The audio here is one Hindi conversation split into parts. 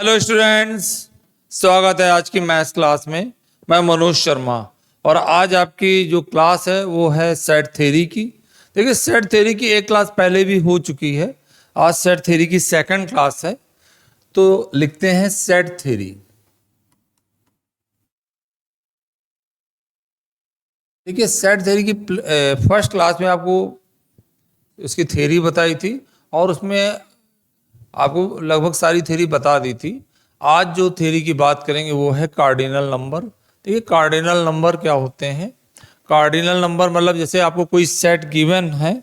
हेलो स्टूडेंट्स, स्वागत है आज की मैथ्स क्लास में। मैं मनोज शर्मा और आज आपकी जो क्लास है वो है सेट थ्योरी की। देखिए, सेट थ्योरी की एक क्लास पहले भी हो चुकी है, आज सेट थ्योरी की सेकंड क्लास है। तो लिखते हैं सेट थ्योरी। देखिए, सेट थ्योरी की फर्स्ट क्लास में आपको उसकी थ्योरी बताई थी और उसमें आपको लगभग सारी थ्योरी बता दी थी। आज जो थ्योरी की बात करेंगे वो है कार्डिनल नंबर। देखिए, कार्डिनल नंबर क्या होते हैं। कार्डिनल नंबर मतलब जैसे आपको कोई सेट गिवन है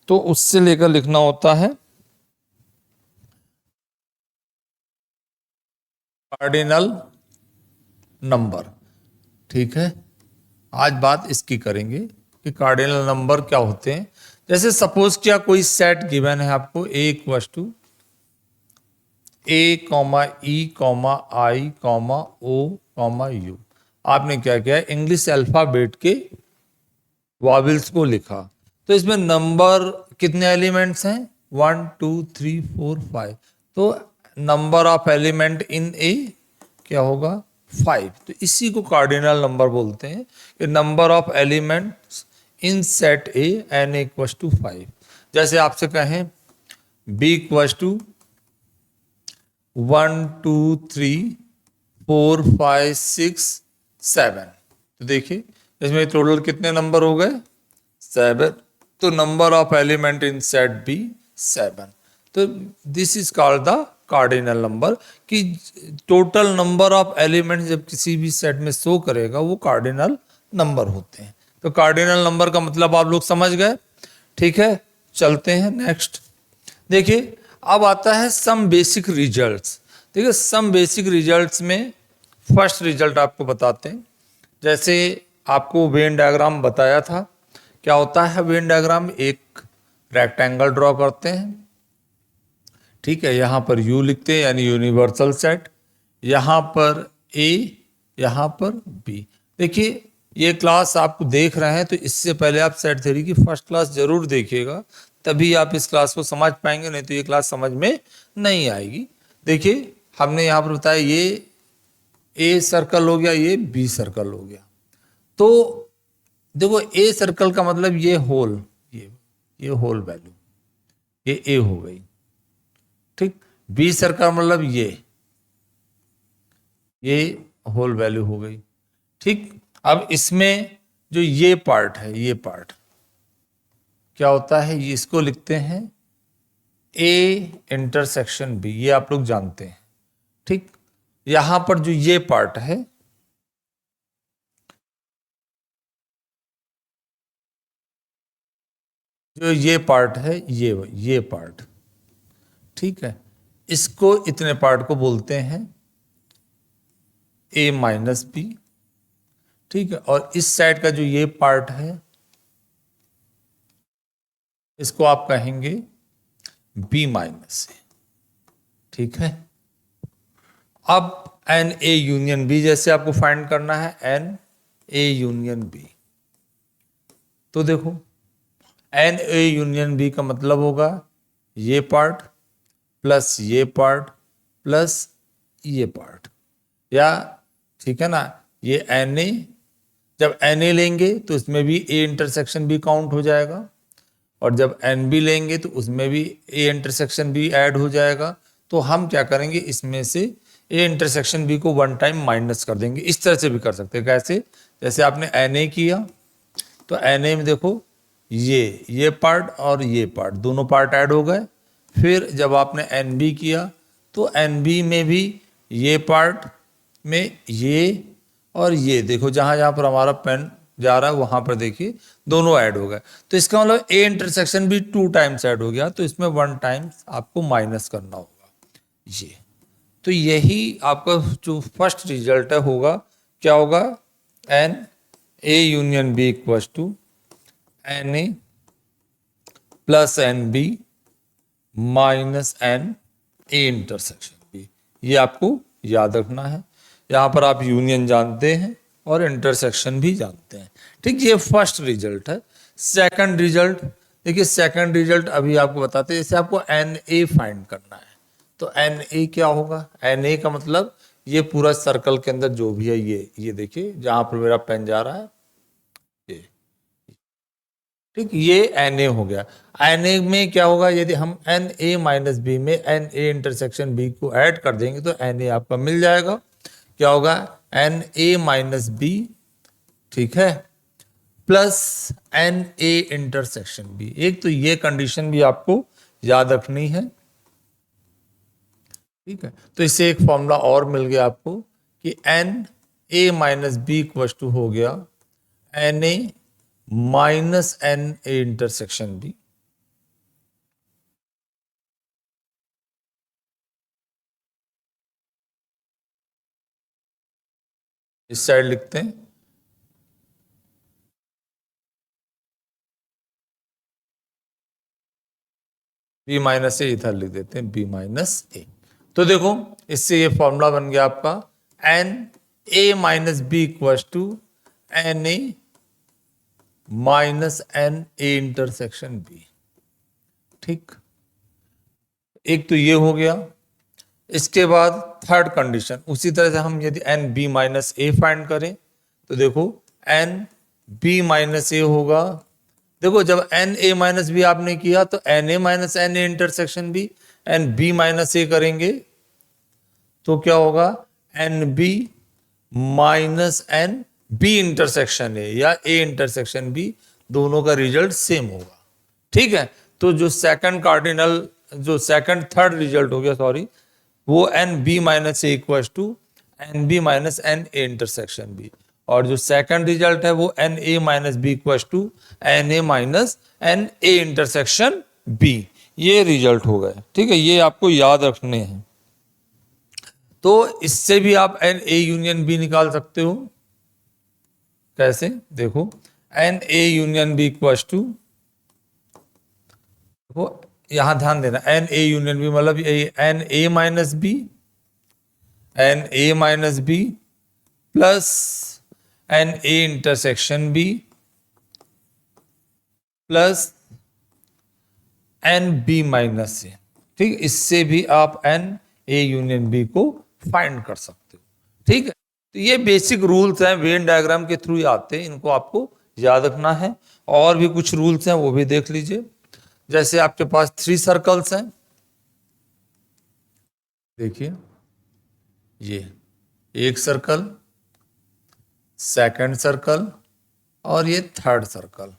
तो उससे लेकर लिखना होता है कार्डिनल नंबर। ठीक है, आज बात इसकी करेंगे कि कार्डिनल नंबर क्या होते हैं। जैसे सपोज किया कोई सेट गिवन है आपको A equals to A comma E comma I comma O comma U. आपने क्या किया, इंग्लिश अल्फाबेट के वॉवेल्स को लिखा। तो इसमें नंबर कितने एलिमेंट्स हैं, 1 2 3 4 5। तो नंबर ऑफ एलिमेंट इन ए क्या होगा, 5। तो इसी को कार्डिनल नंबर बोलते हैं कि number of elements in set A n equals to 5। जैसे आपसे कहें बी इक्वल्स टू 1 2 3 4 5 6 7। तो देखिए इसमें टोटल कितने नंबर हो गए, 7। तो number of element in set B 7। तो this is called the cardinal number कि टोटल नंबर ऑफ एलिमेंट जब किसी भी सेट में शो करेगा वो कार्डिनल नंबर होते हैं। तो कार्डिनल नंबर का मतलब आप लोग समझ गए। ठीक है, चलते हैं नेक्स्ट। देखिए, अब आता है सम बेसिक रिजल्ट्स। देखिए, सम बेसिक रिजल्ट्स में फर्स्ट रिजल्ट आपको बताते हैं। जैसे आपको वेन डायग्राम बताया था, क्या होता है वेन डायग्राम, एक रेक्टेंगल ड्रॉ करते हैं। ठीक है, यहाँ पर यू लिखते हैं यानी यूनिवर्सल सेट, यहाँ पर ए, यहाँ पर बी। देखिए, ये क्लास आपको देख रहे हैं तो इससे पहले आप सेट थ्योरी की फर्स्ट क्लास जरूर देखिएगा, तभी आप इस क्लास को समझ पाएंगे, नहीं तो ये क्लास समझ में नहीं आएगी। देखिए, हमने यहाँ पर बताया ये ए सर्कल हो गया, ये बी सर्कल हो गया। तो देखो, ए सर्कल का मतलब ये होल, ये होल वैल्यू, ये ए हो गई। ठीक, बी सर्कल मतलब ये होल वैल्यू हो गई। ठीक, अब इसमें जो ये पार्ट है, ये पार्ट क्या होता है, ये इसको लिखते हैं ए इंटरसेक्शन बी, ये आप लोग जानते हैं। ठीक, यहां पर जो ये पार्ट है, जो ये पार्ट है, ये पार्ट, ठीक है, इसको इतने पार्ट को बोलते हैं ए माइनस बी। ठीक है, और इस साइड का जो ये पार्ट है इसको आप कहेंगे बी माइनस ए। ठीक है, अब एन ए यूनियन बी जैसे आपको फाइंड करना है, एन ए यूनियन बी। तो देखो, एन ए यूनियन बी का मतलब होगा ये पार्ट प्लस ये पार्ट प्लस ये पार्ट, या ठीक है ना, ये एन ए, जब एन ए लेंगे तो इसमें भी ए इंटरसेक्शन भी काउंट हो जाएगा, और जब एन बी लेंगे तो उसमें भी ए इंटरसेक्शन भी ऐड हो जाएगा। तो हम क्या करेंगे, इसमें से ए इंटरसेक्शन बी को वन टाइम माइनस कर देंगे। इस तरह से भी कर सकते हैं, कैसे, जैसे आपने एन ए किया तो एन ए में देखो ये पार्ट और ये पार्ट दोनों पार्ट ऐड हो गए। फिर जब आपने एन बी किया तो एन बी में भी ये पार्ट में ये और ये, देखो जहां जहां पर हमारा पेन जा रहा है वहां पर देखिए दोनों ऐड हो गए। तो इसका मतलब ए इंटरसेक्शन भी 2 टाइम्स ऐड हो गया, तो इसमें 1 टाइम्स आपको माइनस करना होगा ये। तो यही आपका जो फर्स्ट रिजल्ट है होगा, क्या होगा, n A union B equals to n A plus n B minus n A intersection B. ये आपको याद रखना है। यहाँ पर आप यूनियन जानते हैं और इंटरसेक्शन भी जानते हैं। ठीक, ये फर्स्ट रिजल्ट है। सेकंड रिजल्ट, देखिए सेकंड रिजल्ट अभी आपको बताते हैं। जैसे आपको एन ए फाइंड करना है तो एन ए क्या होगा, एन ए का मतलब ये पूरा सर्कल के अंदर जो भी है ये देखिए जहां पर मेरा पेन जा रहा है ये, ठीक, ये एन ए हो गया। एन ए में क्या होगा, यदि हम एन ए माइनस बी में एन ए इंटरसेक्शन बी को ऐड कर देंगे तो एन ए आपका मिल जाएगा। क्या होगा, एन ए माइनस बी, ठीक है, plus n A intersection B. एक तो ये कंडीशन भी आपको याद रखनी है, ठीक है। तो इससे एक फॉर्मूला और मिल गया आपको कि n A minus B equal to हो गया n A minus n A intersection B. इस साइड लिखते हैं बी माइनस ए, इधर लिख देते हैं बी माइनस ए। तो देखो इससे ये फॉर्मूला बन गया आपका n A minus B equal to n A minus n A intersection B, ठीक। एक तो ये हो गया। इसके बाद थर्ड कंडीशन उसी तरह से हम यदि एन बी माइनस ए फाइंड करें तो देखो एन बी माइनस ए होगा। देखो जब एन ए माइनस बी आपने किया तो n A minus n A intersection B, n B minus A करेंगे तो क्या होगा, n B minus n B intersection A या ए इंटरसेक्शन बी, दोनों का रिजल्ट सेम होगा, ठीक है। तो जो सेकंड कार्डिनल, जो सेकंड थर्ड रिजल्ट हो गया सॉरी, वो n B minus A equal to n B minus n A intersection B, और जो सेकंड रिजल्ट है वो n A minus B equal to n A minus n A intersection B. ये रिजल्ट हो गए, ठीक है, ये आपको याद रखने हैं। तो इससे भी आप एन ए यूनियन बी निकाल सकते हो। कैसे, देखो n A union B equal to, देखो यहां ध्यान देना, एन ए यूनियन बी मतलब n A minus B, n A minus B plus n A intersection B plus n B minus A, ठीक। इससे भी आप एन ए यूनियन बी को फाइंड कर सकते हो, ठीक है। तो ये बेसिक रूल्स हैं, वेन डायग्राम के थ्रू आते हैं, इनको आपको याद रखना है। और भी कुछ रूल्स हैं वो भी देख लीजिए। जैसे आपके पास 3 सर्कल्स हैं, देखिए ये एक सर्कल, सेकंड सर्कल और ये थर्ड सर्कल,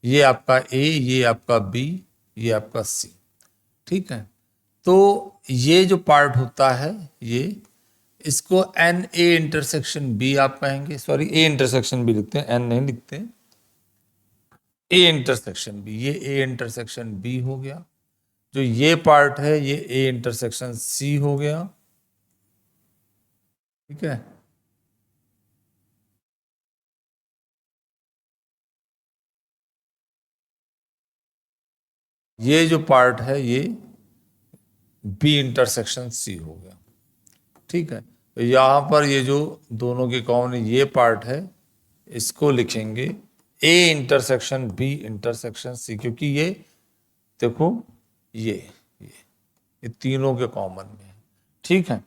ये आपका ए, ये आपका बी, ये आपका सी, ठीक है। तो ये जो पार्ट होता है ये, इसको एन ए इंटरसेक्शन बी आप कहेंगे, सॉरी ए इंटरसेक्शन बी लिखते हैं, एन नहीं लिखते हैं, ए इंटरसेक्शन बी, ये ए इंटरसेक्शन बी हो गया। जो ये पार्ट है ये ए इंटरसेक्शन सी हो गया, ठीक है। ये जो पार्ट है ये बी इंटरसेक्शन सी हो गया, ठीक है। तो यहां पर ये जो दोनों के कॉमन ये पार्ट है, इसको लिखेंगे A intersection B intersection C, क्योंकि ये देखो ये तीनों के कॉमन में है, ठीक है।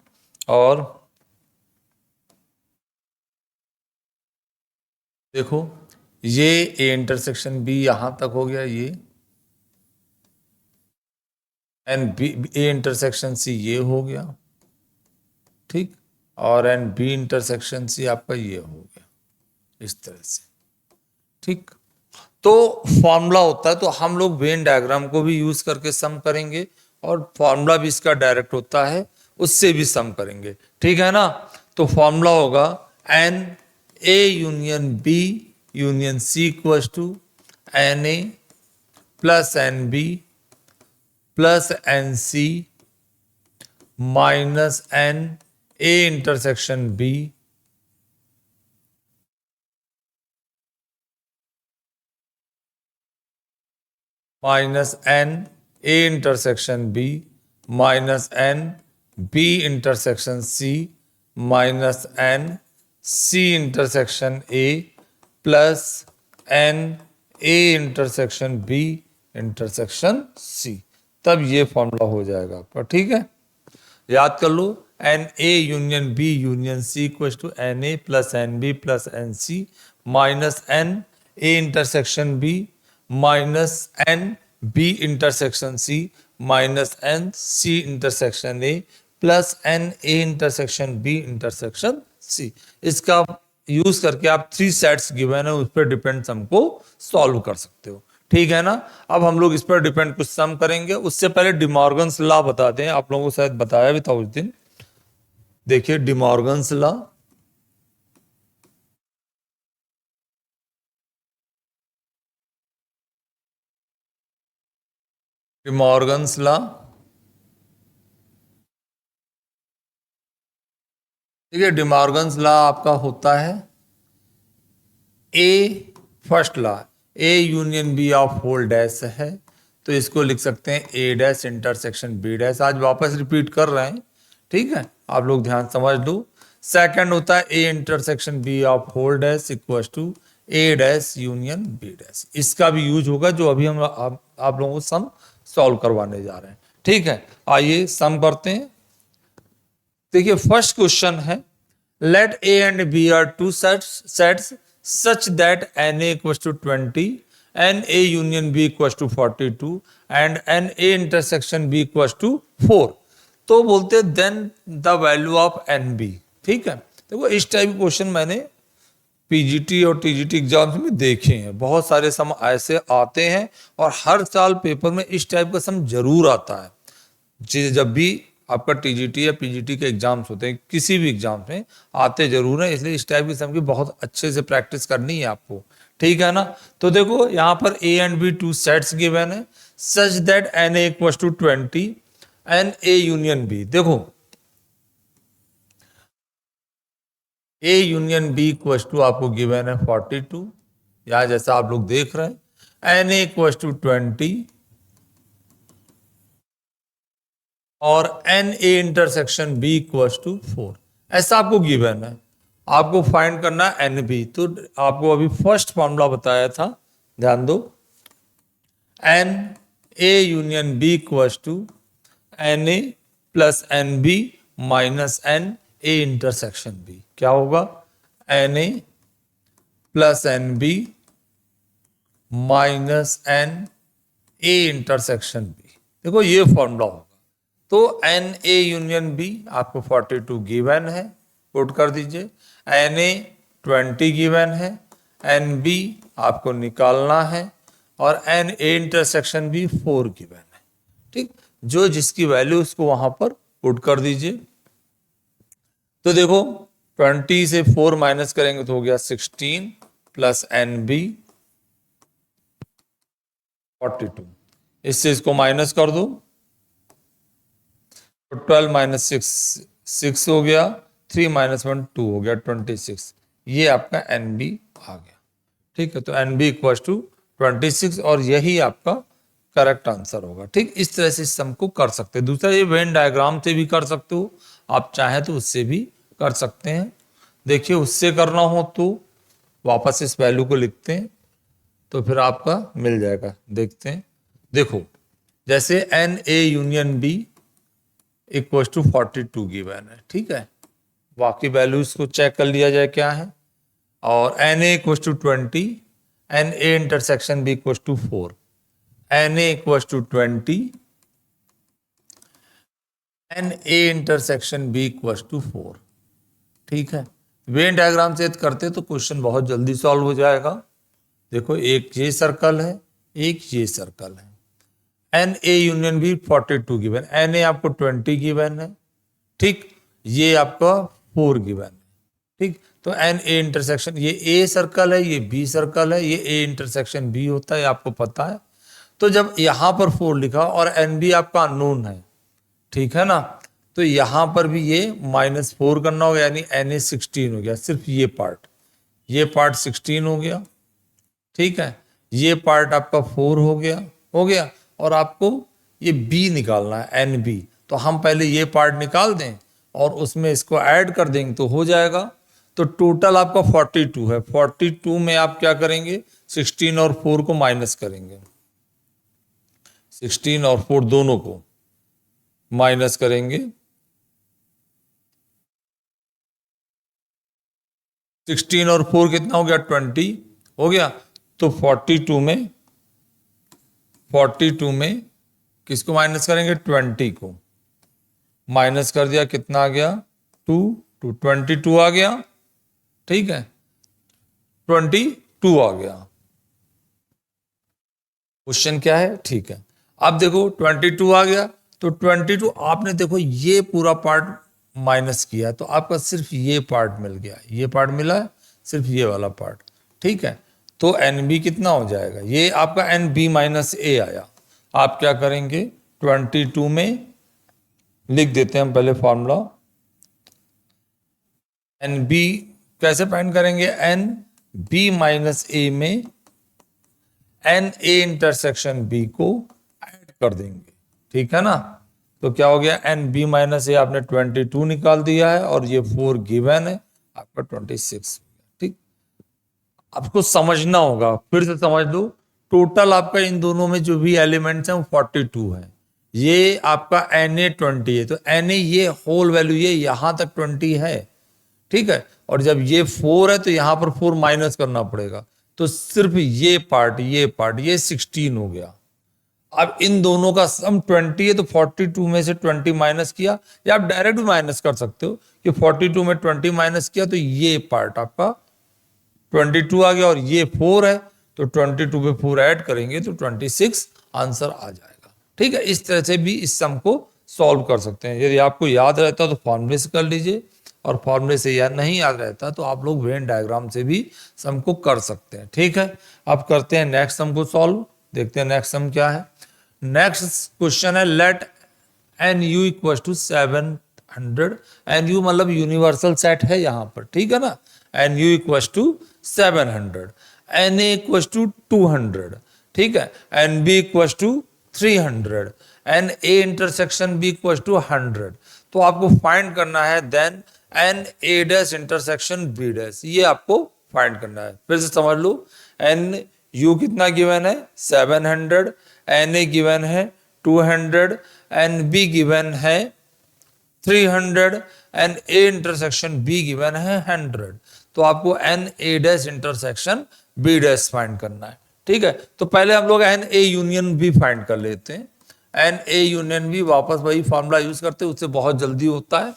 और देखो ये ए इंटरसेक्शन बी यहां तक हो गया, ये n B A intersection C ये हो गया, ठीक। और एन बी इंटरसेक्शन सी आपका ये हो गया, इस तरह से, ठीक। तो फॉर्मूला होता है, तो हम लोग वेन डायग्राम को भी यूज करके सम करेंगे और फॉर्मूला भी इसका डायरेक्ट होता है, उससे भी सम करेंगे, ठीक है ना। तो फॉर्मूला होगा n A union B union C equal to n A plus n B plus n C minus n A intersection B minus n A intersection B minus n B intersection C minus n C intersection A plus n A intersection B intersection C, तब ये फॉर्मूला हो जाएगा आपका, ठीक है। याद कर लो, n A union B union C equal to n A plus n B plus n C minus n A intersection B minus n B intersection C minus n C intersection A plus n A intersection B intersection C. इसका यूज करके आप 3 सेट्स गिवन है उस पर डिपेंड सम को सॉल्व कर सकते हो। ठीक है ना। अब हम लोग इस पर डिपेंड कुछ सम करेंगे, उससे पहले डिमॉर्गन्स लॉ बताते हैं। आप लोगों को शायद बताया भी था उस दिन। देखिए डिमॉर्गन्स लॉ, डिमॉर्गन्स लॉ, ठीक है। डिमॉर्गन्स लॉ आपका होता है A, first law A union B of whole dash है, तो इसको लिख सकते हैं A dash intersection B dash. आज वापस रिपीट कर रहे हैं, ठीक है, आप लोग ध्यान समझ लो। सेकंड होता है A intersection B of whole dash equal to A dash union B dash. इसका भी यूज होगा जो अभी हम आप लोगों को सम सॉल्व करवाने जा रहे हैं। ठीक है, आइए सम करते हैं। देखिए फर्स्ट क्वेश्चन है, let A and B are two sets such that NA equals to 20, NA union B equals to 42 and NA intersection B equals to 4। तो बोलते हैं then the value of NB। ठीक है, देखो इस टाइप के क्वेश्चन मैंने पीजीटी और टीजीटी एग्जाम्स में देखे हैं। बहुत सारे सम ऐसे आते हैं और हर साल पेपर में इस टाइप का सम जरूर आता है। जब भी आपका टीजीटी या पीजीटी के एग्जाम्स होते हैं, किसी भी एग्जाम में आते जरूर है, इसलिए इस टाइप की सम की बहुत अच्छे से प्रैक्टिस करनी है आपको। ठीक है ना। तो देखो यहाँ पर A and B two sets given है such that n A equal to 20 and A union B. देखो A union B equal to आपको गिवन है 42, यहाँ जैसा आप लोग देख रहे हैं, एन ए इक्वल टू 20 और n A intersection B equal to 4, ऐसा आपको गिवन है। आपको फाइंड करना है एन बी। तो आपको अभी फर्स्ट फॉर्मूला बताया था, ध्यान दो, n A union B equal to n A plus n B minus n A intersection B. क्या होगा, n A plus n B minus n A intersection B. देखो ये फॉर्मूला होगा। तो एन ए यूनियन बी आपको 42 गिवन है, पुट कर दीजिए। एन ए 20 गिवन है, एन बी आपको निकालना है और n A intersection B 4 given है। ठीक, जो जिसकी वैल्यू उसको वहां पर पुट कर दीजिए। तो देखो 20 से 4 माइनस करेंगे तो हो गया 16 प्लस एन बी 42। इससे इसको माइनस कर दो, 12 माइनस 6 हो गया, 3 माइनस 1 2 हो गया 26। ये आपका एन बी आ गया। ठीक है, तो एन बी इक्वल टू 26 और यही आपका करेक्ट आंसर होगा। ठीक, इस तरह से सम को कर सकते हैं। दूसरा ये वेन डायग्राम से भी कर सकते हो, आप चाहें तो उससे भी कर सकते हैं। देखिए उससे करना हो तो वापस इस वैल्यू को लिखते हैं तो फिर आपका मिल जाएगा। देखते हैं, देखो जैसे n A union B equal to 42 given है। ठीक है, बाकी वैल्यूज को चेक कर लिया जाए क्या है। और n A equal to 20, n A intersection B equal to 4, n A equal to 20, n A intersection B equal to 4। ठीक है, वेन डायग्राम से करते तो क्वेश्चन बहुत जल्दी सॉल्व हो जाएगा। देखो एक ये सर्कल है, एक ये सर्कल है। N A union B 42 given, n A आपको 20 गिवन है। ठीक, ये आपका 4 गिवन है। ठीक, तो एन ए इंटरसेक्शन, ये ए सर्कल है, ये बी सर्कल है, ये ए इंटरसेक्शन बी होता है, आपको पता है। तो जब यहां पर 4 लिखा और एन बी आपका अननोन है, ठीक है ना, तो यहां पर भी ये -4 करना होगा, यानी एन ए 16 हो गया। सिर्फ ये पार्ट 16 हो गया। ठीक है, ये पार्ट आपका 4 हो गया और आपको ये बी निकालना है, एन बी। तो हम पहले ये पार्ट निकाल दें और उसमें इसको ऐड कर देंगे तो हो जाएगा। तो टोटल आपका 42 है। 42 में आप क्या करेंगे, 16 और 4 को माइनस करेंगे, 16 और 4 दोनों को माइनस करेंगे 16 और 4 कितना हो गया 20 हो गया। तो 42 में किसको माइनस करेंगे 20 को माइनस कर दिया, कितना आ गया 2 22 आ गया, ठीक है 22 आ गया। क्वेश्चन क्या है, ठीक है अब देखो 22 आ गया, तो 22 आपने देखो ये पूरा पार्ट माइनस किया तो आपका सिर्फ ये पार्ट मिल गया, ये पार्ट मिला है सिर्फ ये वाला पार्ट, ठीक है। तो एन बी कितना हो जाएगा, ये आपका एन बी माइनस ए आया। आप क्या करेंगे 22 में लिख देते हैं हम पहले फॉर्मूला, एन बी कैसे फाइंड करेंगे, एन बी माइनस ए में एन ए इंटरसेक्शन बी को ऐड कर देंगे, ठीक है ना। तो क्या हो गया एन बी माइनस ए आपने 22 निकाल दिया है और ये 4 गिवन है आपका 26, ठीक। आपको समझना होगा, फिर से समझ लो, टोटल आपका इन दोनों में जो भी एलिमेंट्स हैं वो 42 है, ये आपका एन ए 20 है, तो एन ए ये होल वैल्यू ये यहां तक 20 है, ठीक है। और जब ये 4 है तो यहां पर 4 माइनस करना पड़ेगा, तो सिर्फ ये पार्ट ये 16 हो गया। अब इन दोनों का सम 20 है तो 42 में से 20 माइनस किया, या आप डायरेक्ट भी माइनस कर सकते हो कि 42 में 20 माइनस किया तो ये पार्ट आपका 22 आ गया, और ये 4 है तो 22 पे 4 ऐड करेंगे तो 26 आंसर आ जाएगा, ठीक है। इस तरह से भी इस सम को सॉल्व कर सकते हैं। यदि आपको याद रहता तो फॉर्मूले से कर लीजिए, और फॉर्मूले से याद नहीं याद रहता तो आप लोग वेन डायग्राम से भी सम को कर सकते हैं, ठीक है। अब करते हैं नेक्स्ट सम को सॉल्व, देखते हैं नेक्स्ट सम क्या है। नेक्स्ट क्वेश्चन है let n U equal to 700, n U मतलब यूनिवर्सल सेट है यहाँ पर, ठीक है ना। N U equal to 700, n A equal to 200, ठीक है, n B equal to 300, n A intersection B equal to 100। तो आपको फाइंड करना है then n A dash intersection B dash, ये आपको फाइंड करना है। फिर से समझ लो, एन यू कितना गिवन है 700, एन ए गिवन है 200, एन बी गिवन है 300, n A intersection B given है 100। तो आपको n A dash intersection B dash find करना है, ठीक है। तो पहले हम लोग n A union B find कर लेते हैं। एन ए यूनियन बी वापस वही फॉर्मूला यूज करते हैं, उससे बहुत जल्दी होता है।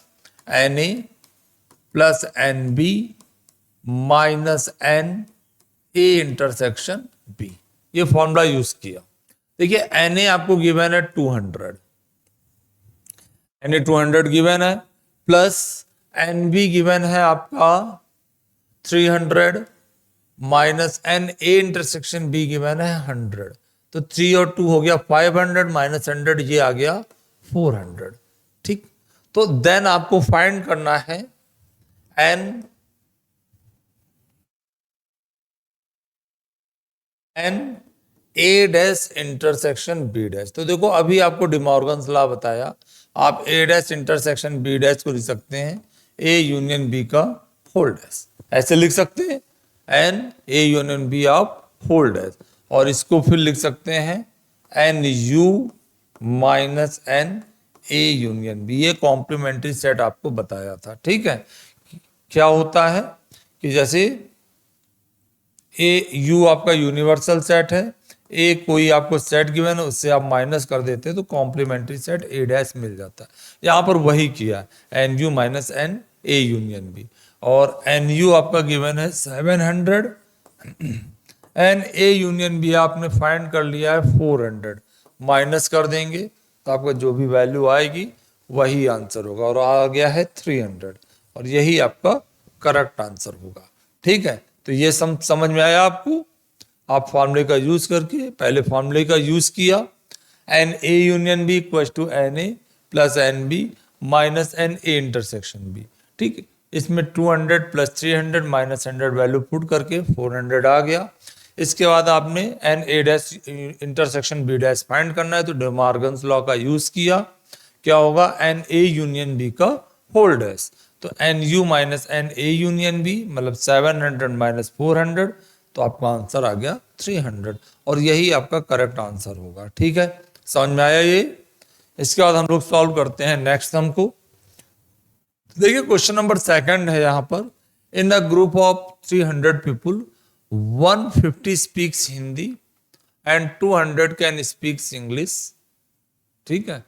N A plus n B minus n A intersection B, ये फॉर्मूला यूज किया। देखिए एन ए आपको गिवन है 200, एन ए 200 गिवन है, प्लस एन बी गिवन है आपका 300 minus n A intersection B given है 100। तो 3 और 2 हो गया 500 माइनस 100, ये आ गया 400, ठीक। तो देन आपको फाइंड करना है n A dash intersection B dash. तो देखो अभी आपको डिमॉर्गन्स लॉ बताया, आप A dash intersection B dash को लिख सकते हैं ए यूनियन बी का होल डैश, ऐसे लिख सकते हैं n A union B of whole dash. और इसको फिर लिख सकते हैं n U minus n A union B, ये कॉम्प्लीमेंट्री सेट आपको बताया था, ठीक है। क्या होता है कि जैसे ए यू आपका यूनिवर्सल सेट है, ए कोई आपको सेट गिवन है उससे आप माइनस कर देते हैं तो कॉम्प्लीमेंट्री सेट ए डैश मिल जाता है। यहाँ पर वही किया n U minus n A union B, और एन यू आपका गिवन है 700, एन ए यूनियन बी आपने फाइंड कर लिया है 400, माइनस कर देंगे तो आपका जो भी वैल्यू आएगी वही आंसर होगा, और आ गया है 300, और यही आपका करेक्ट आंसर होगा, ठीक है। तो ये समझ में आया आपको। आप फॉर्मूले का यूज करके, पहले फॉर्मूले का यूज किया, n A union B equal to n A plus n B minus n A intersection B, ठीक। इसमें 200 प्लस 300 माइनस 100 वैल्यू पुट करके 400 आ गया। इसके बाद आपने n A dash intersection B dash find करना है, तो डिमॉर्गन्स लॉ का यूज किया। क्या होगा एन ए यूनियन बी का होल डैश, तो n U minus n A union B मतलब 700 माइनस 400, तो आपका आंसर आ गया 300, और यही आपका करेक्ट आंसर होगा, ठीक है। समझ में आया ये। इसके बाद हम लोग सॉल्व करते हैं नेक्स्ट सम को। देखिए क्वेश्चन नंबर 2 है यहाँ पर, in a group of 300 people 150 speaks Hindi and 200 can speaks English. ठीक है,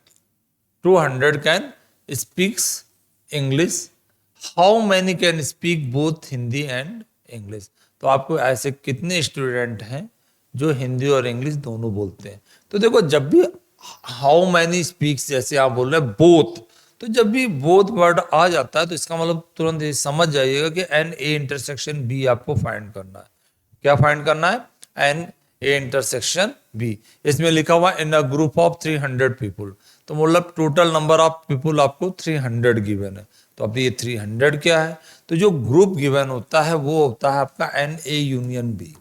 200 can speaks English, how many can speak both Hindi and English. तो आपको ऐसे कितने स्टूडेंट हैं जो हिंदी और इंग्लिश दोनों बोलते हैं। तो देखो, जब भी हाउ मैनी स्पीक्स जैसे आप बोल रहे हैं बोथ, तो जब भी बोथ वर्ड आ जाता है तो इसका मतलब तुरंत ये समझ जाइएगा कि एन ए इंटरसेक्शन बी आपको फाइंड करना है। क्या फाइंड करना है? N A intersection B. इसमें लिखा हुआ in a group of 300 people, तो मतलब टोटल नंबर ऑफ पीपुल आपको 300 गिवन है। तो अब ये 300 क्या है? तो जो ग्रुप गिवन होता है वो होता है आपका एन ए यूनियन बी।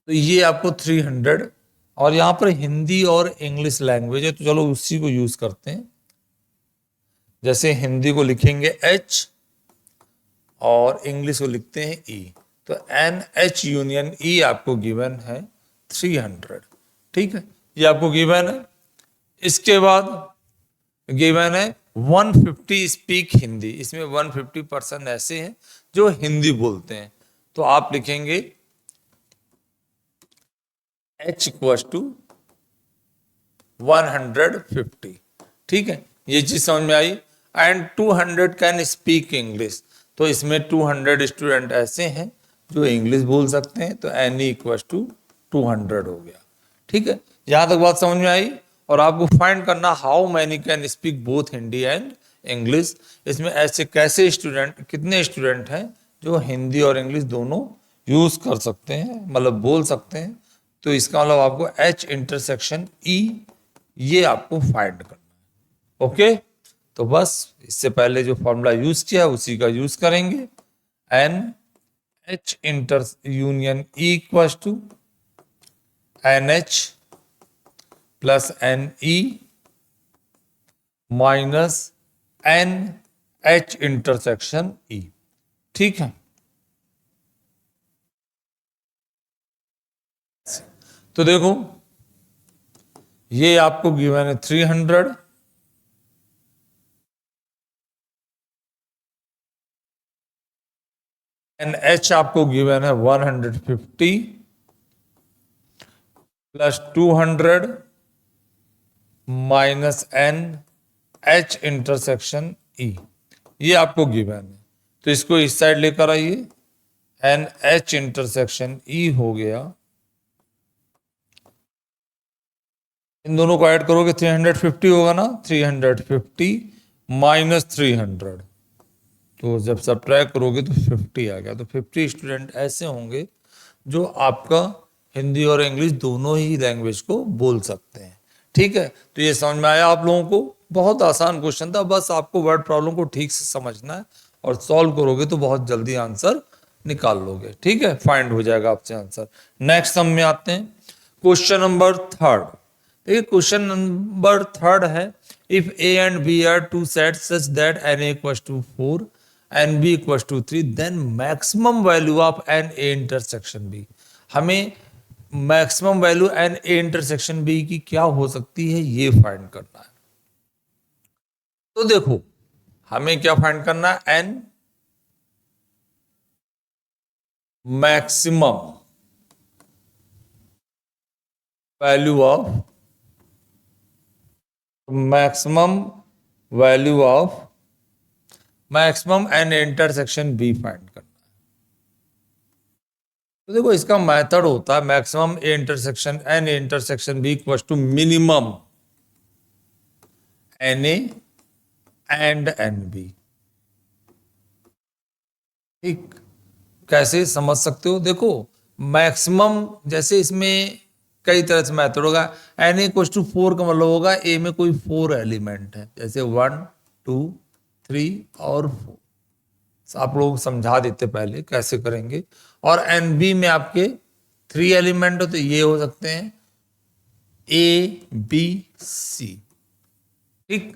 तो ये आपको 300, और यहां पर हिंदी और इंग्लिश लैंग्वेज है तो चलो उसी को यूज करते हैं। जैसे हिंदी को लिखेंगे एच और इंग्लिश को लिखते हैं ई, तो एन एच यूनियन ई आपको गिवन है 300। ठीक है, ये आपको गिवन है। इसके बाद गिवन है 150 स्पीक हिंदी, इसमें 150% ऐसे हैं जो हिंदी बोलते हैं, तो आप लिखेंगे H इक्वल्स टू 150। ठीक है, ये चीज समझ में आई। एंड 200 कैन स्पीक इंग्लिश, तो इसमें 200 स्टूडेंट ऐसे हैं जो इंग्लिश बोल सकते हैं, तो एन इक्वल्स टू 200 हो गया। ठीक है, यहां तक बात समझ में आई। और आपको फाइंड करना how many can speak both Hindi and English. इसमें ऐसे कैसे स्टूडेंट, कितने स्टूडेंट हैं जो हिंदी और इंग्लिश दोनों यूज कर सकते हैं, मतलब बोल सकते हैं। तो इसका मतलब आपको H इंटरसेक्शन E ये आपको फाइंड करना है। ओके, तो बस इससे पहले जो फॉर्मूला यूज किया उसी का यूज करेंगे। N H inter union E equals to n H plus n E minus n H intersection E. ठीक है, तो देखो ये आपको गिवन है 300, एन एच आपको गिवन है 150 plus 200 minus n H intersection E, ये आपको गिवन है। तो इसको इस साइड लेकर आइए, एन एच इंटरसेक्शन ई हो गया, इन दोनों को ऐड करोगे 350 होगा ना, 350 माइनस 300, तो जब सब्ट्रैक्ट करोगे तो 50 आ गया। तो 50 स्टूडेंट ऐसे होंगे जो आपका हिंदी और इंग्लिश दोनों ही लैंग्वेज को बोल सकते हैं। ठीक है, तो ये समझ में आया आप लोगों को? बहुत आसान क्वेश्चन था, बस आपको वर्ड प्रॉब्लम को ठीक से समझना है और सॉल्व करोगे तो बहुत जल्दी आंसर निकाल लोगे। ठीक है, फाइंड हो जाएगा आपसे आंसर। नेक्स्ट सम में आते हैं, क्वेश्चन नंबर 3। देखिए क्वेश्चन नंबर 3 है, if A and B are two sets such that n A equals to 4 and B equals to 3 then maximum value of n A intersection B. हमें maximum value n A intersection B की क्या हो सकती है ये फाइंड करना है। तो देखो हमें क्या फाइंड करना है, n maximum value of maximum n intersection B find करना है। तो देखो इसका मेथड होता है maximum A intersection n intersection B equals to minimum n A and n B. ठीक, कैसे समझ सकते हो? देखो मैक्सिमम, जैसे इसमें कई तरह से मेथड होगा। एन इक्वल टू 4 का मतलब होगा ए में कोई 4 एलिमेंट है, जैसे 1 2 3 और 4। आप लोग समझा देते पहले कैसे करेंगे। और एन बी में आपके 3 एलिमेंट हो, तो ये हो सकते हैं ए बी सी। ठीक,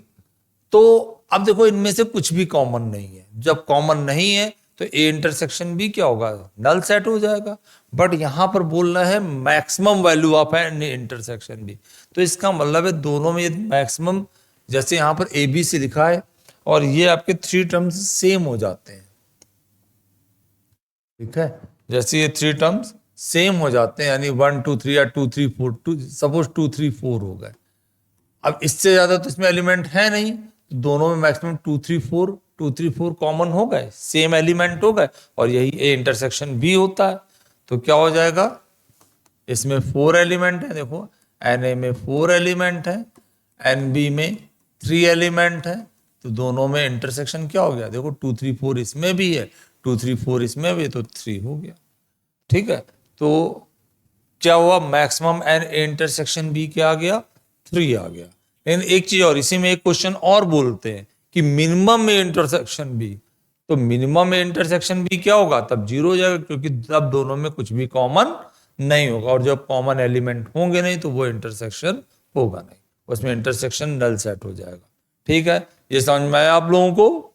तो अब देखो इनमें से कुछ भी कॉमन नहीं है। जब कॉमन नहीं है तो ए इंटरसेक्शन बी क्या होगा, नल सेट हो जाएगा। बट यहां पर बोलना है maximum value of n intersection B, तो इसका मतलब है दोनों में मैक्सिमम, जैसे यहां पर ए बी सी लिखा है और ये आपके 3 टर्म्स सेम हो जाते हैं। ठीक है, जैसे ये 3 टर्म्स सेम हो जाते हैं, यानी 1 2 3 या 2 3 4, सपोज 2 3 4 हो गए। अब इससे ज्यादा तो इसमें एलिमेंट है नहीं, तो दोनों में मैक्सिमम 2 3 4 कॉमन हो गए, सेम एलिमेंट हो गए, और यही ए इंटरसेक्शन बी होता है। तो क्या हो जाएगा, इसमें 4 एलिमेंट है, देखो एन ए में 4 एलिमेंट है, एन बी में 3 एलिमेंट है, तो दोनों में इंटरसेक्शन क्या हो गया, देखो 2 3 4 इसमें भी है, 2 3 4 इसमें भी, तो 3 हो गया। ठीक है, तो क्या हुआ, maximum n A intersection B क्या आ गया, 3 आ गया। लेकिन एक चीज और, इसी में एक क्वेश्चन और बोलते हैं कि मिनिमम में इंटरसेक्शन बी, तो मिनिमम में इंटरसेक्शन बी क्या होगा, तब 0 हो जाएगा, क्योंकि तब दोनों में कुछ भी कॉमन नहीं होगा, और जब कॉमन एलिमेंट होंगे नहीं तो वो इंटरसेक्शन होगा नहीं, उसमें इंटरसेक्शन नल सेट हो जाएगा। ठीक है, ये समझ में आया आप लोगों को।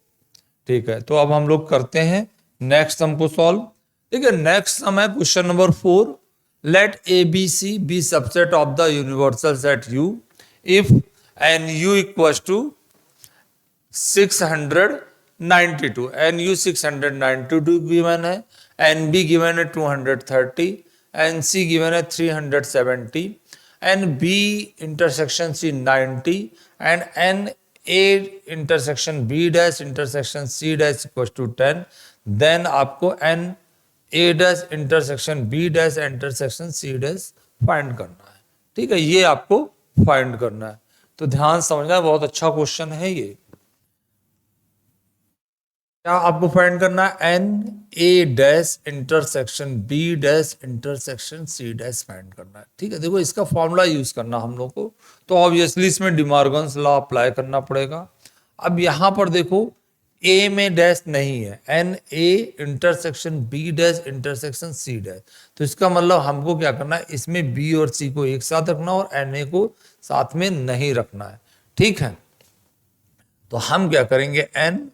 ठीक है, तो अब हम लोग करते हैं नेक्स्ट सम को सॉल्व। ठीक है, नेक्स्ट सम है question number 4। Let A B C be subset of the universal set U if n U equal to 692, n U 692 given है, एन बी गिवन है 230, एन सी गिवन है 370, n B intersection C 90, and n A intersection B dash intersection C dash equal to 10, then आपको n A dash intersection B dash intersection C dash find करना है। ठीक है, ये आपको फाइंड करना है, तो ध्यान समझना, बहुत अच्छा क्वेश्चन है ये। क्या आपको फाइंड करना है, n A dash intersection B dash intersection C dash find करना है। ठीक है, देखो इसका फॉर्मूला यूज करना हम लोग को, तो ऑब्वियसली इसमें डिमॉर्गन्स लॉ अप्लाई करना पड़ेगा। अब यहां पर देखो ए में डैश नहीं है, n A intersection B dash intersection C dash, तो इसका मतलब हमको क्या करना है, इसमें बी और सी को एक साथ रखना और एन ए को साथ में नहीं रखना है। ठीक है, तो हम क्या करेंगे, n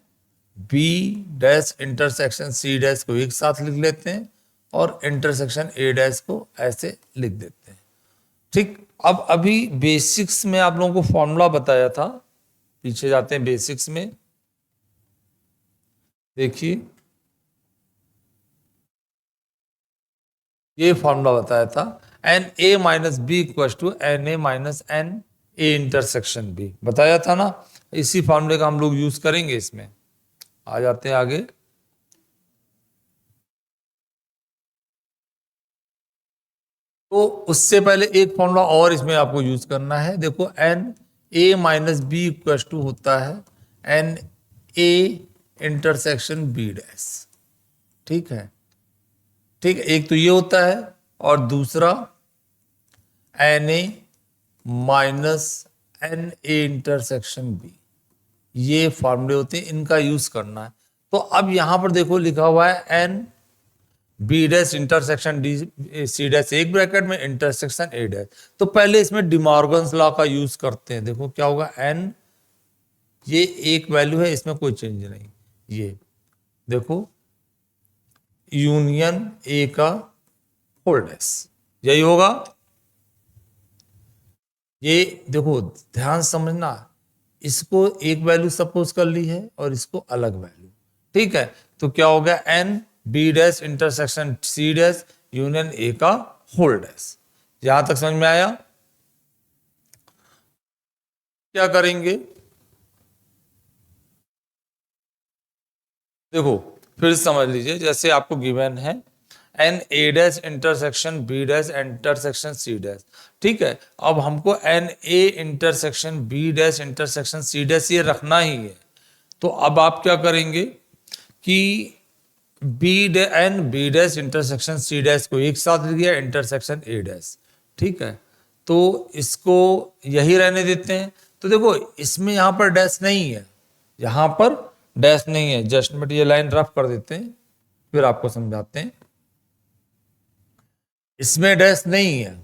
B dash intersection C dash को एक साथ लिख लेते हैं और इंटरसेक्शन ए डैश को ऐसे लिख देते हैं। ठीक, अब अभी बेसिक्स में आप लोगों को फॉर्मूला बताया था, पीछे जाते हैं बेसिक्स में, देखिए ये फॉर्मूला बताया था, n A minus B equal to n A minus n A intersection B, बताया था ना। इसी फॉर्मूले का हम लोग यूज करेंगे इसमें। आ जाते हैं आगे, तो उससे पहले एक फॉर्मूला और इसमें आपको यूज करना है, देखो n A minus B equal to होता है n A intersection B dash. ठीक है, ठीक है, एक तो ये होता है, और दूसरा n A minus n A intersection B, ये फॉर्मूले होते हैं, इनका यूज करना है। तो अब यहां पर देखो लिखा हुआ है n B dash intersection D C dash एक ब्रैकेट में इंटरसेक्शन ए डैश, तो पहले इसमें डिमॉर्गन्स लॉ का यूज करते हैं। देखो क्या होगा, एन ये एक वैल्यू है, इसमें कोई चेंज नहीं, ये देखो यूनियन ए का होल डैश, यही होगा। ये देखो ध्यान समझना, इसको एक वैल्यू सपोज कर ली है और इसको अलग वैल्यू। ठीक है, तो क्या हो गया, n B dash intersection C dash union A का होल डैश। यहां तक समझ में आया। क्या करेंगे, देखो फिर समझ लीजिए, जैसे आपको गिवन है n A dash intersection B dash intersection C dash. ठीक है, अब हमको n A intersection B dash intersection C dash ये रखना ही है। तो अब आप क्या करेंगे कि B n B dash intersection C dash को एक साथ लिख दिया, इंटरसेक्शन ए डैश। ठीक है, तो इसको यही रहने देते हैं। तो देखो इसमें यहां पर डैश नहीं है, यहां पर डैश नहीं है, जस्ट बट ये लाइन रफ कर देते हैं, फिर आपको समझाते हैं। इसमें डैश नहीं है,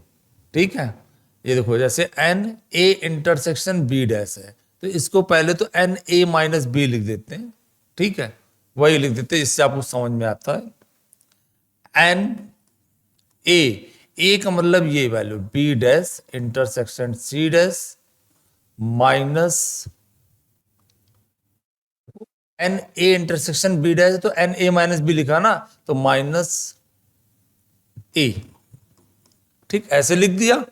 ठीक है, ये देखो जैसे n A intersection B dash है, तो इसको पहले तो एन ए माइनस बी लिख देते हैं। ठीक है, वही लिख देते हैं, इससे आपको समझ में आता है। एन ए का मतलब ये value B dash intersection C dash minus n A intersection B dash, तो एन ए माइनस बी लिखा ना, तो माइनस ए, ठीक, ऐसे लिख दिया,